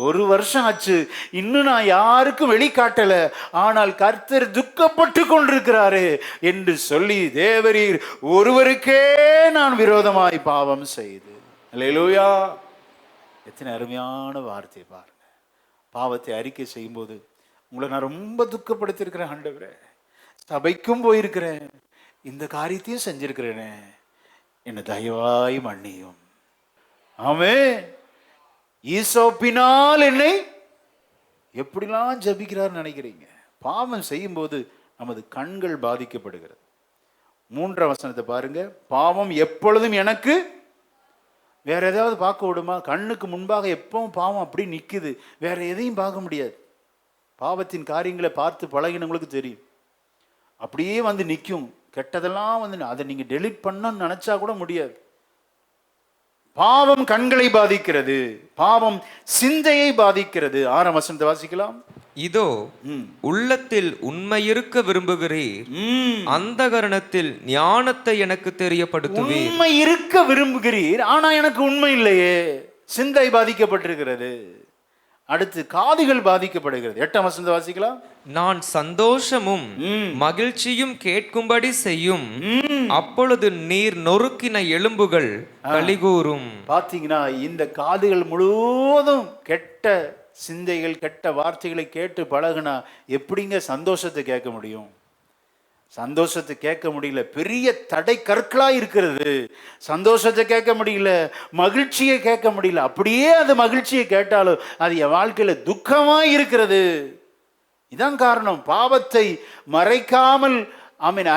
1 வருஷம் ஆச்சு, இன்னும் நான் யாருக்கும் வெளிக்காட்டல, ஆனால் கர்த்தர் துக்கப்பட்டு கொண்டிருக்கிறாரு என்று சொல்லி, தேவரீர் ஒருவருக்கே நான் விரோதமாய் பாவம் செய்து. அல்லேலூயா. எத்தனை அருமையான வார்த்தை பாருங்க. பாவத்தை அறிக்கை செய்யும்போது, உங்களை நான் ரொம்ப துக்கப்படுத்திருக்கிறேன் ஆண்டவரே, சபைக்கும் போயிருக்கிறேன், இந்த காரியத்தையும் செஞ்சிருக்கிறேனே, என்னை தயவாய் மன்னியும். ஆமென். ஈசோப்பினால் என்னை எப்படிலாம் ஜபிக்கிறார்னு நினைக்கிறீங்க? பாவம் செய்யும்போது நமது கண்கள் பாதிக்கப்படுகிறது. 3ஆம் வசனத்தை பாருங்க. பாவம் எப்பொழுதும் எனக்கு வேற ஏதாவது பார்க்க விடுமா? கண்ணுக்கு முன்பாக எப்பவும் பாவம் அப்படி நிற்குது, வேற எதையும் பார்க்க முடியாது. பாவத்தின் காரியங்களை பார்த்து பழகினவங்களுக்கு தெரியும். அப்படியே வந்து நிற்கும், கெட்டதெல்லாம் வந்து அதை நீங்கள் டெலிட் பண்ணணும்னு நினச்சா கூட முடியாது. பாவம் கண்களை பாதிக்கிறது, பாவம் சிந்தையை பாதிக்கிறது. 6ஆம் வசனத்தை வாசிக்கலாம். இதோ உள்ளத்தில் உண்மை இருக்க விரும்புகிறீர், அந்தகரணத்தில் ஞானத்தை எனக்கு தெரியப்படுத்துவீர். உண்மை இருக்க விரும்புகிறீர், ஆனா எனக்கு உண்மை இல்லையே. சிந்தை பாதிக்கப்பட்டிருக்கிறது. அடுத்து காதுகள் பாதிக்கப்படுகிறது. 8ஆம் வசனத்தை வாசிக்கலாம். நான் சந்தோஷமும் மகிழ்ச்சியும் கேட்கும்படி செய்யும், அப்பொழுது நீர் நொறுக்கின எலும்புகள் கலிகூரும். பாத்தீங்கன்னா இந்த காதுகள் முழுவதும் கெட்ட சிந்தைகள், கெட்ட வார்த்தைகளை கேட்டு பழகுனா எப்படிங்க சந்தோஷத்தை கேட்க முடியும்? சந்தோஷத்தை கேட்க முடியல, பெரிய தடை கற்களா இருக்கிறது. சந்தோஷத்தை கேட்க முடியல, மகிழ்ச்சியை கேட்க முடியல. அப்படியே அந்த மகிழ்ச்சியை கேட்டாலும் அது என் வாழ்க்கையில துக்கமா இருக்கிறது. இதான் காரணம். பாவத்தை மறைக்காமல்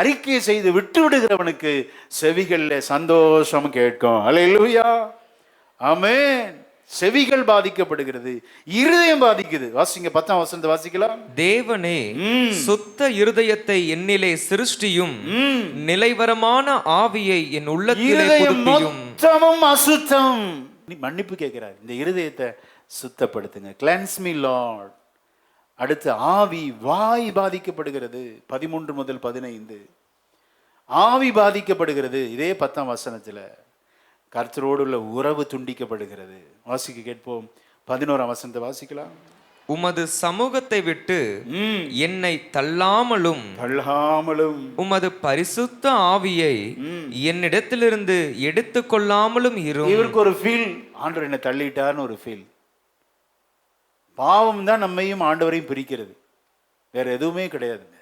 அறிக்கை செய்து விட்டு விடுகிறவனுக்கு செவிகள்ல சந்தோஷம் கேட்கும். அல்லேலூயா, ஆமென். செவிகள் பாதிக்கப்படுகிறது, இருதயம் பாதிக்குது. வாசிங்க 10ஆம் வசனத்தை வாசிக்கலாம். தேவனே, சுத்த இருதயத்தை என்னிலே சிருஷ்டியும், நிலைவரமான ஆவியை என் உள்ளத்திலே புதுப்பியும். மொத்தமும் அசுத்தம். மன்னிப்பு கேட்கிறார். இந்த இருதயத்தை சுத்தப்படுத்துங்க. Cleanse me Lord. அடுத்து ஆவி, வாய் பாதிக்கப்படுகிறது. 13 முதல் 15 ஆவி பாதிக்கப்படுகிறது. இதே 10ஆம் வசனத்துல கர்த்தரோடு உள்ள உறவு துண்டிக்கப்படுகிறது. வாசிக்க கேட்போம். 11ஆம் வசனத்தை வாசிக்கலாம். உமது சமூகத்தை விட்டு என்னை தள்ளாமலும் உமது பரிசுத்த ஆவியை என்னிடத்திலிருந்து எடுத்துக்கொள்ளாமலும் இரும். இவருக்கு ஒரு ஃபீல், ஆண்டவர் என்னை தள்ளிட்டார்னு ஒரு ஃபீல். பாவம் தான் நம்மையும் ஆண்டவரையும் பிரிக்கிறது, வேற எதுவுமே கிடையாதுங்க.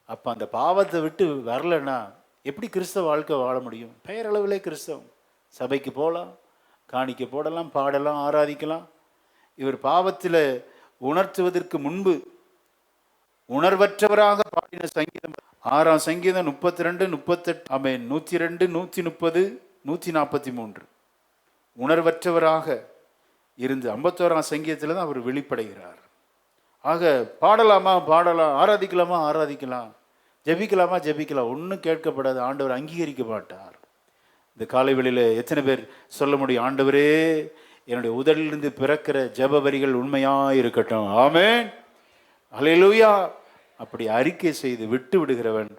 அப்ப அந்த பாவத்தை விட்டு வரலன்னா எப்படி கிறிஸ்தவ வாழ்க்கை வாழ முடியும்? பெயரளவிலே கிறிஸ்தவம். சபைக்கு போகலாம், காணிக்க போடலாம், பாடலாம், ஆராதிக்கலாம். இவர் பாவத்தில் உணர்த்துவதற்கு முன்பு உணர்வற்றவராக பாடின சங்கீதம் 6ஆம் சங்கீதம் 32, 38, 102, 130, 143. உணர்வற்றவராக இருந்து 51ஆம் சங்கீதத்தில் தான் அவர் வெளிப்படைகிறார். ஆக பாடலாமா பாடலாம், ஆராதிக்கலாமா ஆராதிக்கலாம், ஜெபிக்கலாமா ஜெபிக்கலாம், ஒன்றும் கேட்கப்படாது. ஆண்டவர் அங்கீகரிக்க மாட்டார். இந்த காலை வேளையில எத்தனை பேர் சொல்ல முடியும், ஆண்டவரே என்னுடைய உதடிலிருந்து பிறக்கிற ஜெப வரிகள் உண்மையாக இருக்கட்டும். ஆமென், அல்லேலூயா. அப்படி அறிக்கை செய்து விட்டு விடுகிறவன்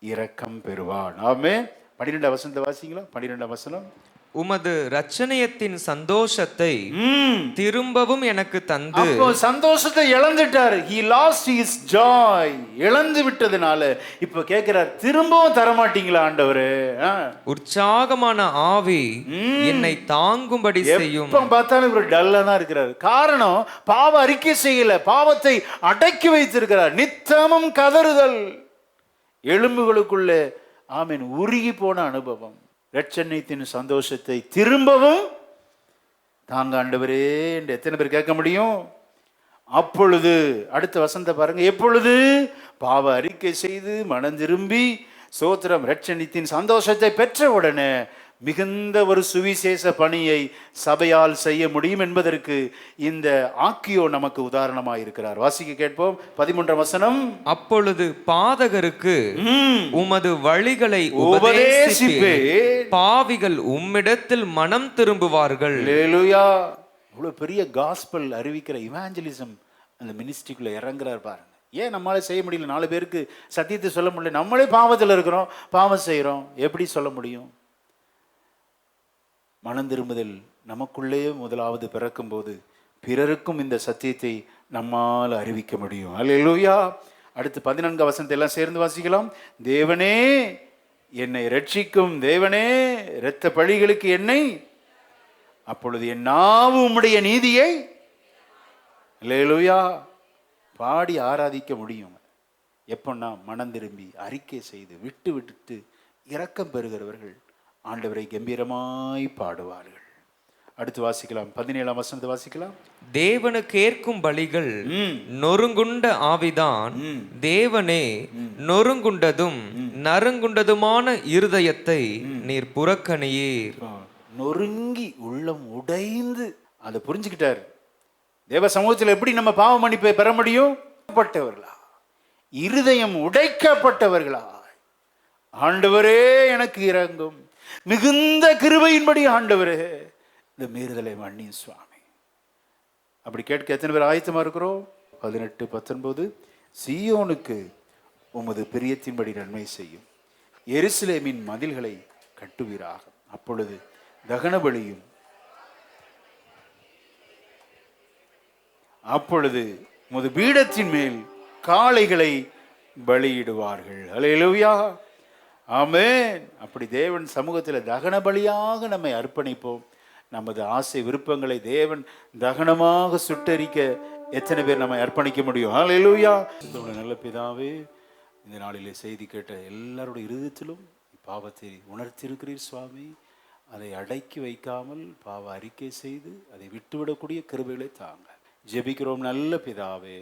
இரக்கம் பெறுவான். ஆமென். 12ஆம் வசனத்தை வாசிங்களா. 12ஆம் வசனம். உமது ரட்சணியத்தின் சந்தோஷத்தை திரும்பவும் எனக்கு தந்து. சந்தோஷத்தை இழந்துட்டார். he lost his joy. இழந்து விட்டதுனால இப்ப கேட்கிறார், திரும்பவும் தரமாட்டீங்களா ஆண்டவரே? உற்சாகமான ஆவி என்னை தாங்கும்படி செய்யும். எப்ப பார்த்தாலும் இவர் டல்லா தான் இருக்கிறார். காரணம், பாவ அறிக்கை செய்யல, பாவத்தை அடக்கி வைத்திருக்கிறார். நித்தமும் கதறுதல், எலும்புகளுக்குள்ளே ஆமென் உருகி போன அனுபவம். ரட்சணியத்தின் சந்தோஷத்தை திரும்பவும் தாங்க ஆண்டவரே என்று எத்தனை பேர் கேட்க முடியும்? அப்பொழுது அடுத்த வசனத்தை பாருங்க. எப்பொழுது பாவ அறிக்கை செய்து மனம் திரும்பி சோத்திரம் ரட்சணியத்தின் சந்தோஷத்தை பெற்ற உடனே மிகுந்த ஒரு சுவிசேஷ பணியை சபையால் செய்ய முடியும் என்பதற்கு இந்த ஆக்கியோ நமக்கு உதாரணமாக இருக்கிறார். வாசிக்க கேட்போம். 13ஆம் வசனம். அப்பொழுது பாதகருக்கு உமது வழிகளை உபதேசிப்பே, பாவிகள் உம்மிடத்தில் மனம் திரும்புவார்கள். அல்லேலூயா. இவ்வளவு பெரிய காஸ்பல் அறிவிக்கிற இவாஞ்சலிசம் அந்த மினிஸ்ட்ரிக்குள்ள இறங்குறார் பாருங்க. ஏன் நம்மளால செய்ய முடியல? 4 பேருக்கு சத்தியத்தை சொல்ல முடியல. நம்மளே பாவத்தில் இருக்கிறோம், பாவம் செய்கிறோம், எப்படி சொல்ல முடியும்? மனம் திரும்புதல் நமக்குள்ளே முதலாவது பிறக்கும் போது பிறருக்கும் இந்த சத்தியத்தை நம்மால் அறிவிக்க முடியும். அல்லேலூயா. அடுத்து 14ஆம் வசனத்தை எல்லாம் சேர்ந்து வாசிக்கலாம். தேவனே என்னை ரட்சிக்கும், தேவனே இரத்த பழிகளுக்கு என்னை, அப்பொழுது என் நாவு உம்முடைய நீதியை அல்லேலூயா பாடி ஆராதிக்க முடியும். எப்பன்னா மனம் திரும்பி அறிக்கை செய்து விட்டு விட்டு இரக்கம் பெறுகிறவர்கள் ஆண்டவரை கம்பீரமாய் பாடுவார்கள். அடுத்து வாசிக்கலாம், 17ஆம் வசனத்தை வாசிக்கலாம். தேவனுக்கு ஏற்கும் பலிகள் நொறுங்குண்ட ஆவிதான், தேவனே நொறுங்குண்டதும் நறுங்குண்டதுமான இருதயத்தை நீர் புறக்கணியீர். நொறுங்கி உள்ளம் உடைந்து அதை புரிஞ்சுக்கிட்டார். தேவ சமூகத்தில் எப்படி நம்ம பாவ மன்னிப்பை பெற முடியும்? பட்டவர்களா, இருதயம் உடைக்கப்பட்டவர்களா, ஆண்டவரே எனக்கு இரங்கும், மிகுந்த கிருபையின்படி ஆண்டவரே இந்த மீறுதலை மன்னியும் சுவாமி. அப்படி கேட்க எத்தனை பேர் ஆயத்தமா இருக்கிறோம்? 18, 19. சீயோனுக்கு உமது பிரியத்தின்படி நன்மை செய்யும், எருசலேமின் மதில்களை கட்டுவீராக. அப்பொழுது தகன பலியும், அப்பொழுது உமது பீடத்தின் மேல் காளைகளை பலியிடுவார்கள். அல்லேலூயா, ஆமென். அப்படி தேவன் சமூகத்தில் தகன பலியாக நம்மை அர்ப்பணிப்போம். நமது ஆசை விருப்பங்களை தேவன் தகனமாக சுட்டரிக்க எத்தனை பேர் நம்மை அர்ப்பணிக்க முடியும்? அல்லேலூயா. நல்ல பிதாவே, இந்த நாளிலே செய்தி கேட்ட எல்லாருடைய இருதயத்திலும் பாவத்தை உணர்த்தியிருக்கிறீர் சுவாமி. அதை அடக்கி வைக்காமல் பாவ அறிக்கை செய்து அதை விட்டுவிடக்கூடிய கிருபைகளை தாங்க ஜெபிக்கிறோம் நல்ல பிதாவே.